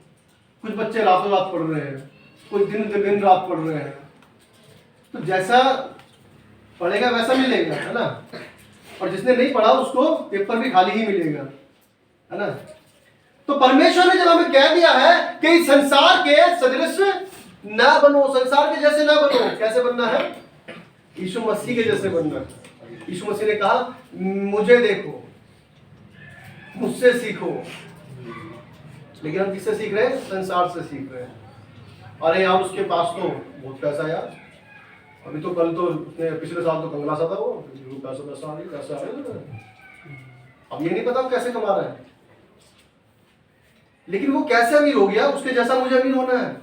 कुछ बच्चे रातों रात पढ़ रहे हैं, कुछ दिन रात पढ़ रहे हैं। तो जैसा पढ़ेगा वैसा मिलेगा, है ना। और जिसने नहीं पढ़ा उसको पेपर भी खाली ही मिलेगा, है ना। तो परमेश्वर ने जब हमें कह दिया है कि इस संसार के सदृश ना बनो, संसार के जैसे ना बनो, कैसे बनना है? यीशु मसीह के जैसे बनना है। यीशु मसीह ने कहा मुझे देखो, मुझसे सीखो। लेकिन हम किससे सीख रहे हैं? संसार से सीख रहे हैं। अरे यार उसके पास तो बहुत पैसा यार, अभी तो कल तो उसने पिछले साल तो कंगना सा था, वो पैसा आ रही। अब ये नहीं पता कैसे कमा रहा है, लेकिन वो कैसे अमीर हो गया, उसके जैसा मुझे अमीर होना है।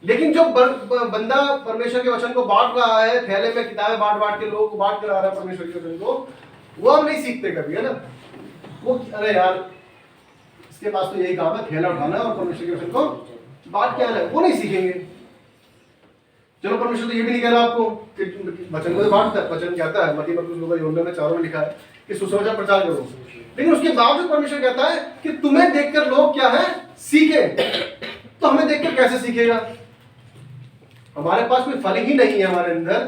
लेकिन जो बंदा परमेश्वर के वचन को बांट रहा है, थैले में किताबें बांट बांट के लोगों को बांट कर आ रहा है परमेश्वर के वचन को, वो हम नहीं सीखते कभी, है ना। वो अरे यार इसके पास तो यही काम है, थैला उठाना और परमेश्वर के वचन को बात क्या है, वो नहीं सीखेंगे। चलो परमेश्वर तो ये भी नहीं कह रहा आपको कि वचन को बांटता है, वचन कहता है मत्ती मरकुस लूका यूहन्ना में चारों में लिखा है कि सुसमाचार प्रचार करो। लेकिन उसके बावजूद परमेश्वर कहता है कि तुम्हें देखकर लोग क्या है सीखे। तो हमें देखकर कैसे सीखेगा? हमारे पास कोई फल ही नहीं है हमारे अंदर।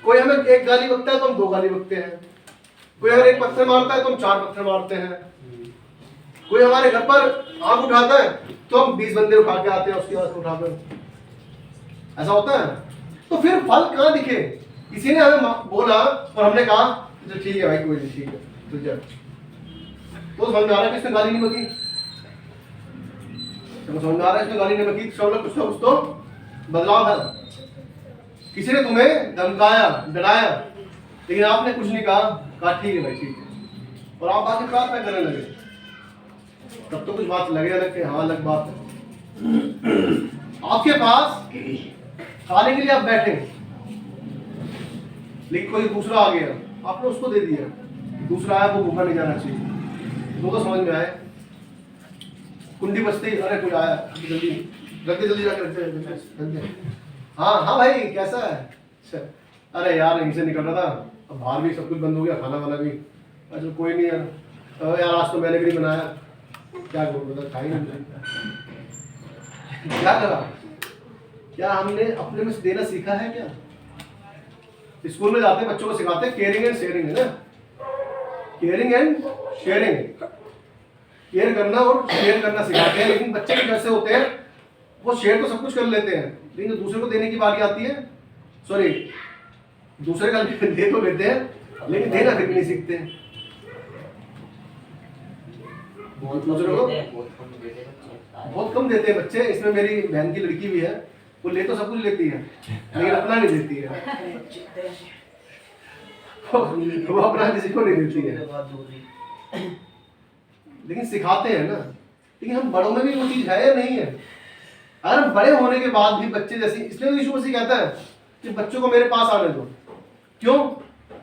कोई हमें एक गाली बकता है तो हम 2 गाली बकते हैं, कोई अगर 1 पत्थर मारता है तो हम 4 पत्थर मारते हैं, कोई हमारे घर पर आग उठाता है तो हम 20 बंदे उठा के आते हैं उसके बाद उठाकर। ऐसा होता है। तो फिर फल कहाँ दिखे? किसी ने हमें बोला और हमने कहा तो ठीक है भाई, कोई नहीं, ठीक है तो जा। तो समझ में आ रहा है कि इसने गाली नहीं बकी, समझ में आ रहा है इसने गाली नहीं बकी, कुछ तो बदलाव है। किसी ने तुम्हें धमकाया, डराया, लेकिन आपने कुछ नहीं कहा ठीक है भाई ठीक है, और आप बाकी प्रार्थना करने लगे, तब तो कुछ बात लगे अलग के, हाँ अलग बात है। आपके पास खाने के लिए आप बैठे, लेकिन कोई दूसरा आ गया, आपने उसको दे दिया, दूसरा आया वो भूखा नहीं जाना चाहिए। तो समझ में आए, कुंडी बजती, अरे कोई आया, जल्दी जल्दी जाकर हाँ भाई कैसा है? अच्छा, अरे यार यहीं से निकल रहा था, अब बाहर भी सब कुछ बंद हो गया, खाना वाना भी। अच्छा कोई नहीं यार आज तो मैंने भी नहीं बनाया, क्या बोल रहा था, खाई नहीं। क्या करा? क्या हमने अपने में से देना सीखा है क्या? स्कूल में जाते बच्चों को सिखाते केयरिंग एंड शेयरिंग, है ना। केयरिंग एंड शेयरिंग, केयर करना और शेयर करना सिखाते हैं। लेकिन बच्चे कैसे होते हैं, वो शेयर तो सब कुछ कर लेते हैं, लेकिन दूसरे को देने की बारी आती है, सॉरी दूसरे का दे तो लेते हैं लेकिन देना फिर भी नहीं सीखते हैं। बहुत कम देते हैं बच्चे। इसमें मेरी बहन की लड़की भी है, वो ले तो सब कुछ लेती है लेकिन अपना नहीं देती है। वो अपना किसी को नहीं देती है, लेकिन सिखाते हैं ना। लेकिन हम बड़ों में भी वो चीज है या नहीं है? अगर हम बड़े होने के बाद भी बच्चे जैसे, इसलिए यीशु मसीह कहता है कि बच्चों को मेरे पास आने दो। क्यों?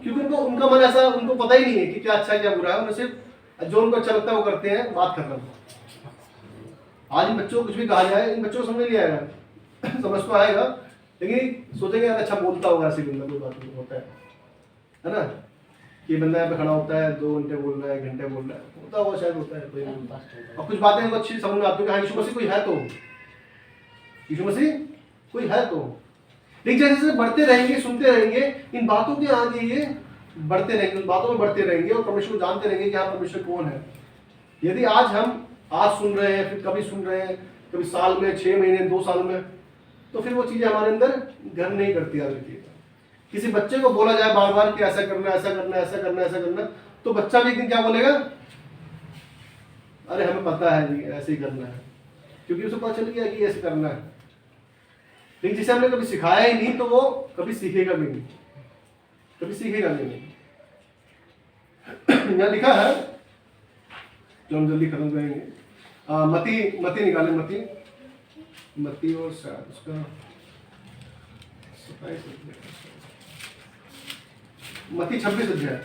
क्योंकि उनका मन ऐसा, उनको पता ही नहीं है कि क्या अच्छा है क्या बुरा है, उन्हें सिर्फ जो उनको अच्छा लगता है वो करते हैं, बात खत्म। आज इन बच्चों को कुछ भी कहा जाए, इन बच्चों को समझ नहीं आएगा। समझ तो आएगा लेकिन सोचेंगे यार अच्छा बोलता होगा, ऐसी बंदा कोई बात नहीं होता है ना। कि बंदा यहाँ पे खड़ा होता है 2 घंटे बोल रहा है, 1 घंटे बोल रहा है, होता होगा शायद, होता है कोई नहीं। और कुछ बातें अच्छी समझ में आती है, हाँ यीशु मसीह कोई है तो, यीशु मसीह कोई है तो। लेकिन जैसे जैसे बढ़ते रहेंगे, सुनते रहेंगे, इन बातों के आगे ये बढ़ते रहेंगे, उन बातों में बढ़ते रहेंगे और परमेश्वर को जानते रहेंगे कि हाँ परमेश्वर कौन है। यदि आज हम आज सुन रहे हैं, फिर कभी सुन रहे हैं, कभी साल में, 6 महीने, 2 साल में, तो फिर वो चीजें हमारे अंदर घर नहीं करती। याद रखिएगा, किसी बच्चे को बोला जाए बार बार कि ऐसा करना, ऐसा करना, ऐसा करना, ऐसा करना, तो बच्चा भी एक दिन क्या बोलेगा, अरे हमें पता है जी ऐसे ही करना है, क्योंकि उसे पता चल गया कि ऐसे करना है। लेकिन जिसे हमने कभी सिखाया ही नहीं तो वो कभी सीखेगा भी नहीं, कभी सीखेगा भी नहीं। यहाँ लिखा है, जो हम जल्दी खत्म करेंगे, मती निकाले, मती और शायद उसका 27 मती 26 अध्याय,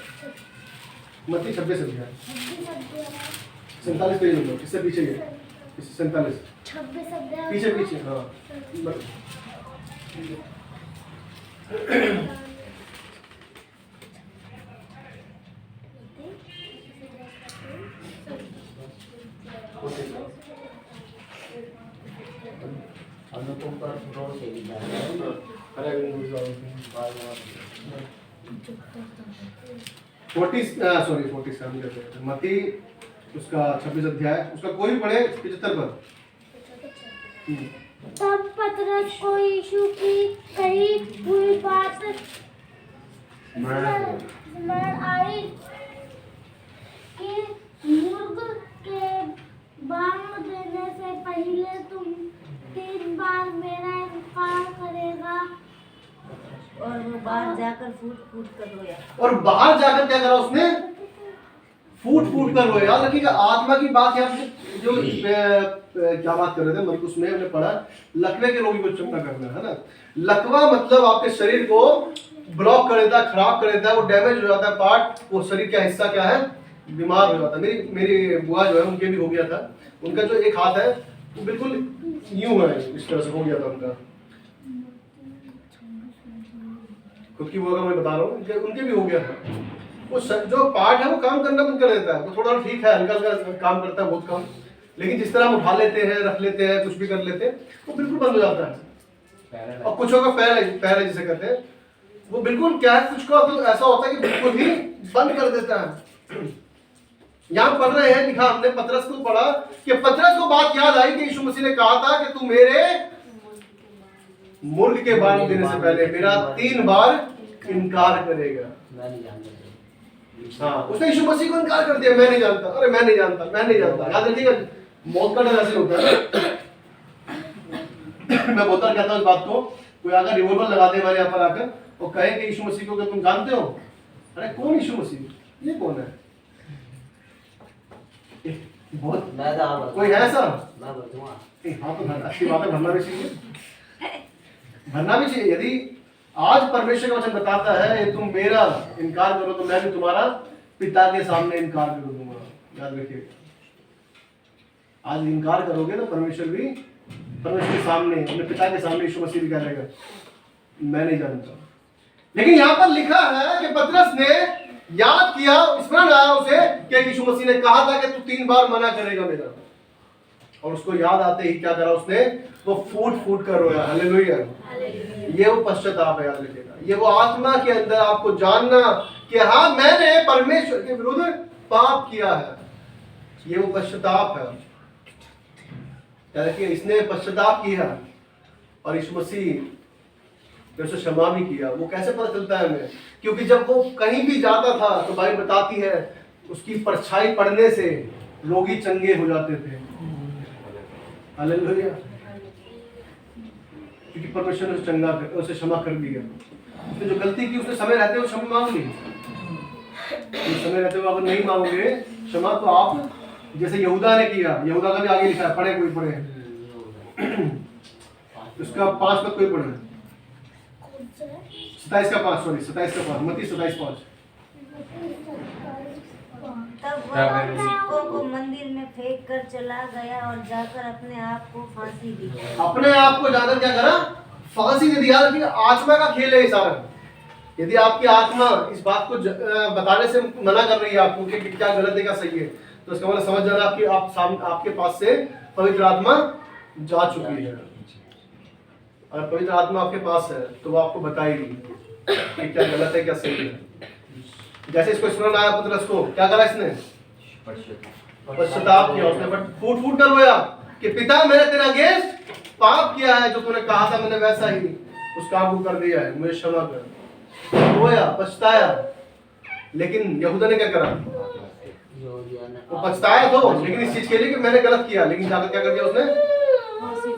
मती 26 अध्याय 47 पेज नंबर, इससे पीछे है, 47 पीछे पीछे, हाँ अनुपम पर रोड से भी जा रहा है। मती उसका 26 अध्याय, उसका कोई भी पढ़े 75 पर। तब पतरस को यीशु की कही हुई बात स्मरण आई कि मुर्ग के बांग देने से पहले तुम 3 बार मेरा इनकार करेगा। और वो बाहर जाकर फूट फूट कर रोया। और बाहर जाकर क्या करा उसने, फूट फूट कर रोया। याद रखिएगा, आत्मा की बात यहाँ पे जो क्या बात कर रहे थे मरकुस में हमने पढ़ा, लकवे के रोगी को चंगा करना है ना। लकवा मतलब आपके शरीर को ब्लॉक कर देता है, खराब कर देता है, वो डैमेज हो जाता है पार्ट, वो शरीर का हिस्सा क्या है, बीमार हो जाता है। मेरी बुआ जो है उनके भी हो गया था, उनका जो एक हाथ है वो बिल्कुल यूं है, इस तरह से हो गया था उनका। खुद की बुआ का मैं बता रहा हूँ, उनके भी हो गया था। वो जो पार्ट है वो काम करना बंद कर देता है, वो थोड़ा ठीक है, हल्का हल्का काम करता है, बहुत कम, लेकिन जिस तरह हम उठा लेते हैं, रख लेते हैं, कुछ भी कर लेते हैं, वो बिल्कुल बंद हो जाता है। और कुछ का पैर है जिसे कहते हैं, वो बिल्कुल क्या है, कुछ का तो ऐसा होता है कि बिल्कुल ही बंद कर देता है। यहाँ पढ़ रहे हैं, लिखा हमने पतरस को पढ़ा कि पतरस को बात याद आई कि यीशु मसीह ने कहा था कि तू मेरे मुर्ग के बांग देने से पहले मेरा 3 बार इनकार करेगा। मैं नहीं जानता। हाँ, उसने यीशु मसीह को इनकार कर दिया, मैं नहीं जानता, अरे मैं नहीं जानता, मैं नहीं जानता। याद रखिएगा, मौत का डर ऐसे होता है। मैं बोलता कहता हूँ इस बात को, कोई अगर रिवॉल्वर लगा दे हमारे यहाँ पर आकर और कहे कि यीशु मसीह को क्या तुम जानते हो, अरे कौन यीशु मसीह, ये कौन है, बहुत कोई है ऐसा? मैं बताऊंगा। हाँ तो अच्छी बात है, भरना भी चाहिए, भरना भी चाहिए। यदि आज परमेश्वर का वचन बताता है तुम मेरा इनकार करो तो मैं भी तुम्हारा पिता के सामने इनकार कर दूंगा। याद रखिएगा, आज इनकार करोगे तो परमेश्वर भी परमेश्वर के सामने, अपने पिता के सामने यीशु मसीह भी कह देगा मैं नहीं जानता। लेकिन यहाँ पर लिखा है कि पतरस ने याद किया, स्मरण आया उसे कि यीशु मसीह ने कहा था कि तू 3 बार मना करेगा मेरा, और उसको याद आते ही क्या करा उसने, वो फूट फूट कर रोया। हालेलुया। ये वो पश्चाताप है। याद रखिएगा, ये वो आत्मा के अंदर आपको जानना कि हाँ मैंने परमेश्वर के विरुद्ध पाप किया है, ये वो पश्चाताप है। याद रखिए, इसने पश्चाताप किया और यीशु मसीह ने उसे क्षमा भी किया। वो कैसे पता चलता है हमें, क्योंकि जब वो कहीं भी जाता था तो बाइबल बताती है उसकी परछाई पड़ने से रोगी चंगे हो जाते थे। हालेलुया। क्योंकि परमेश्वर ने चंगा कर, उसे क्षमा कर दिया। उसने जो गलती की उसने समय रहते हुए क्षमा मांग ली। समय रहते हुए अगर नहीं मांगोगे क्षमा तो आप, जैसे यहूदा ने किया, यहूदा का भी आगे लिखा है, पढ़े कोई पढ़े उसका 5 पद कोई पढ़े, 27 का 5, सॉरी 27 का 5, मत्ती 27:5। तब वह सिक्कों को मंदिर में फेंक कर चला गया और जाकर अपने आप को फांसी दी। अपने आप को जाकर क्या करा, फांसी दे दिया। आत्मा का खेल है ये सारा। यदि आपकी आत्मा इस बात को बताने से मना कर रही है आपको कि क्या गलत है क्या सही है, तो इसका मतलब समझ जाना आपके पास से पवित्र आत्मा जा चुकी है। और पवित्र आत्मा आपके पास है तो वो आपको बताएगी कि क्या गलत है क्या सही है। जैसे इसको स्मरण आया पतरस को, क्या करा इसने? पश्चाताप किया उसने, बट फूट फूट कर रोया कि पिता मैंने तेरा अगेंस्ट पाप किया है, जो तूने कहा था मैंने वैसा ही उस काम को कर दिया है, मुझे क्षमा कर। रोया, पछताया। लेकिन यहूदा ने क्या करा? वो पछताया तो, लेकिन इस चीज के लिए कि मैंने गलत किया, लेकिन जाकर क्या कर दिया उसने?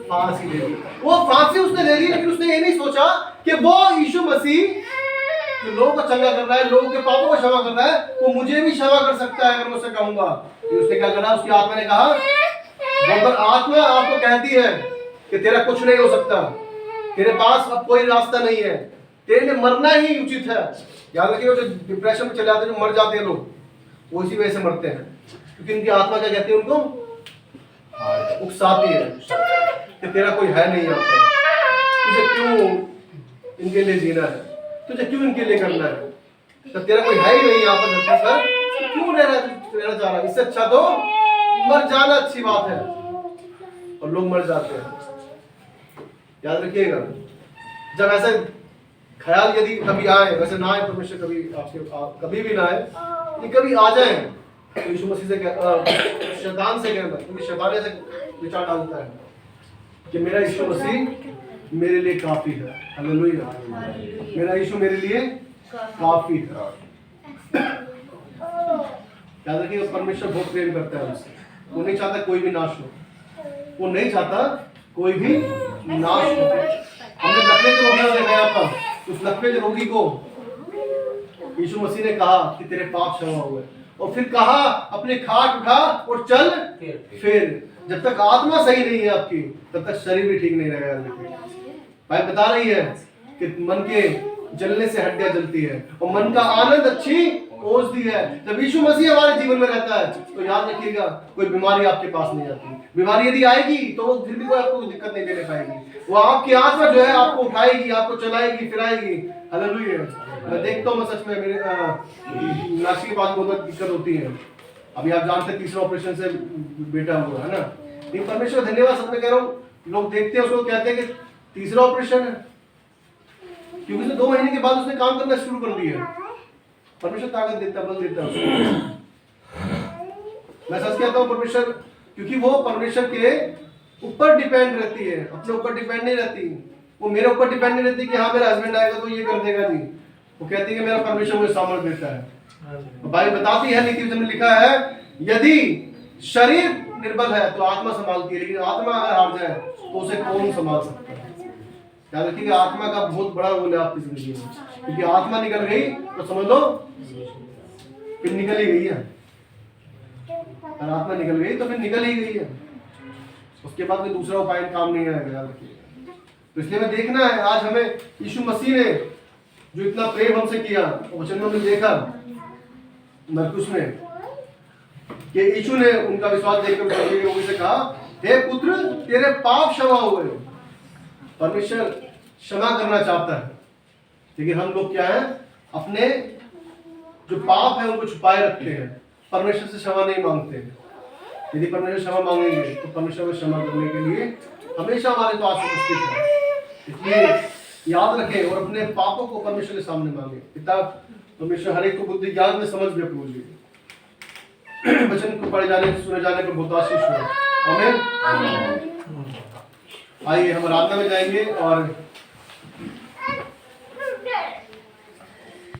फांसी ले ली। वो फांसी उसने ले ली, लेकिन उसने ये नहीं सोचा कि वो यीशु मसीह जो लोगों को चंगा कर रहा है, लोगों के पापों को क्षमा कर रहा है, वो मुझे भी क्षमा कर सकता है अगर मैं उससे कहूंगा। उसने क्या करा? उसकी आत्मा ने कहा, अगर आत्मा आपको कहती है कि तेरा कुछ नहीं हो सकता, तेरे पास अब कोई रास्ता नहीं है, तेरे लिए मरना ही उचित है। याद रखिए, जो डिप्रेशन में चले जाते हैं, जो मर जाते हैं लोग, वो इसी वजह से मरते हैं, क्योंकि उनकी आत्मा क्या कहती है? उनको उकसाती है कि तेरा कोई है नहीं यहाँ पर, तुझे क्यों इनके लिए जीना है, तुझे क्यों इनके लिए करना है, तो तेरा कोई है ही नहीं यहाँ पर धरती पर, क्यों रहना चाह रहा? इससे अच्छा तो मर जाना अच्छी बात है। और लोग मर जाते हैं। याद रखिएगा, जब ऐसे ख्याल यदि कभी आए, वैसे ना आए, परमेश्वर कभी कभी भी ना आए, ये कभी आ जाए, तो यीशु मसीह से शैतान से कहना, क्योंकि शैतान ऐसे विचार डालता है कि मेरा यीशु मसीह मेरे लिए काफी है। हालेलुया, मेरा यीशु मेरे लिए काफी है। याद रखिए, परमेश्वर बहुत प्रेम करता है हमसे। वो नहीं चाहता कोई भी नाश हो, वो नहीं चाहता कोई भी नाश हो। हमने लकवे के रोगी को देखा यहाँ पर, उस लकवे के रोगी को यीशु मसीह ने कहा कि तेरे पाप क्षमा हुए, और फिर कहा अपने खाट उठा और चल फिर। जब तक आत्मा सही नहीं है आपकी, तब तक शरीर भी ठीक नहीं रहेगा। भाई बता रही है कि मन के जलने से हड्डियां जलती है, और मन का आनंद अच्छी औषधि है। जब यीशु मसीह हमारे जीवन में रहता है, तो याद रखिएगा, कोई बीमारी आपके पास नहीं आती। बीमारी यदि आएगी तो वो फिर भी कोई आपको दिक्कत नहीं देने पाएगी। वो आपकी आत्मा जो है आपको उठाएगी, आपको चलाएगी, फिराएगी। हालेलुया। मैं देखता हूँ, मैं सच में मेरे नाशी के पास बहुत दिक्कत होती है। अभी आप जानते हैं, तीसरा ऑपरेशन से बेटा हुआ है ना। लेकिन परमेश्वर धन्यवाद, सच में कह रहा हूँ, लोग देखते हैं उसको, कहते हैं कि तीसरा ऑपरेशन है, क्योंकि उसने 2 महीने के बाद उसने काम करना शुरू कर दिया। परमेश्वर ताकत देता, बल देता है। मैं सच कहता हूँ, परमेश्वर, क्योंकि वो परमेश्वर के ऊपर डिपेंड रहती है, अपने ऊपर डिपेंड नहीं रहती। वो मेरे ऊपर डिपेंड नहीं रहती कि हाँ मेरा हस्बैंड आएगा तो ये कर देगा जी। वो कहती है कि मेरा परमेश्वर मुझे सामर्थ्य देता है। बाइबल बताती है, नीति वचन में लिखा है, यदि शरीर निर्बल है तो आत्मा संभालती है, लेकिन आत्मा अगर हार जाए तो उसे कौन संभाल सकता है। याद रखिए, आत्मा का बहुत बड़ा रोल है आपकी जिंदगी में, क्योंकि आत्मा निकल गई तो समझ लो फिर निकल ही गई है। अगर आत्मा निकल गई तो फिर निकल ही गई है, उसके बाद कोई दूसरा उपाय काम नहीं आएगा। याद रखिए, तो इसलिए हमें देखना है, आज हमें यीशु मसीह ने जो इतना प्रेम हमसे किया, वचन में हमने देखा मरकुस में कि यीशु ने उनका विश्वास देखकर उनसे कहा, हे पुत्र, तेरे पाप क्षमा हुए। परमेश्वर क्षमा करना चाहता है, लेकिन हम लोग क्या है, अपने जो पाप है उनको छुपाए रखते हैं, परमेश्वर से क्षमा नहीं मांगते। यदि परमेश्वर क्षमा मांगेंगे तो परमेश्वर को क्षमा करने के लिए हमेशा हमारे पास उपस्थित है। इसलिए याद रखें और अपने पापों को परमेश्वर के सामने मांगे। पिता परमेश्वर हर एक को बुद्धि ज्ञान में समझ भी कीजिए। वचन को पढ़े जाने सुने जाने पर बहुत आशीष हो। आमीन। आइए हम आराधना में जाएंगे और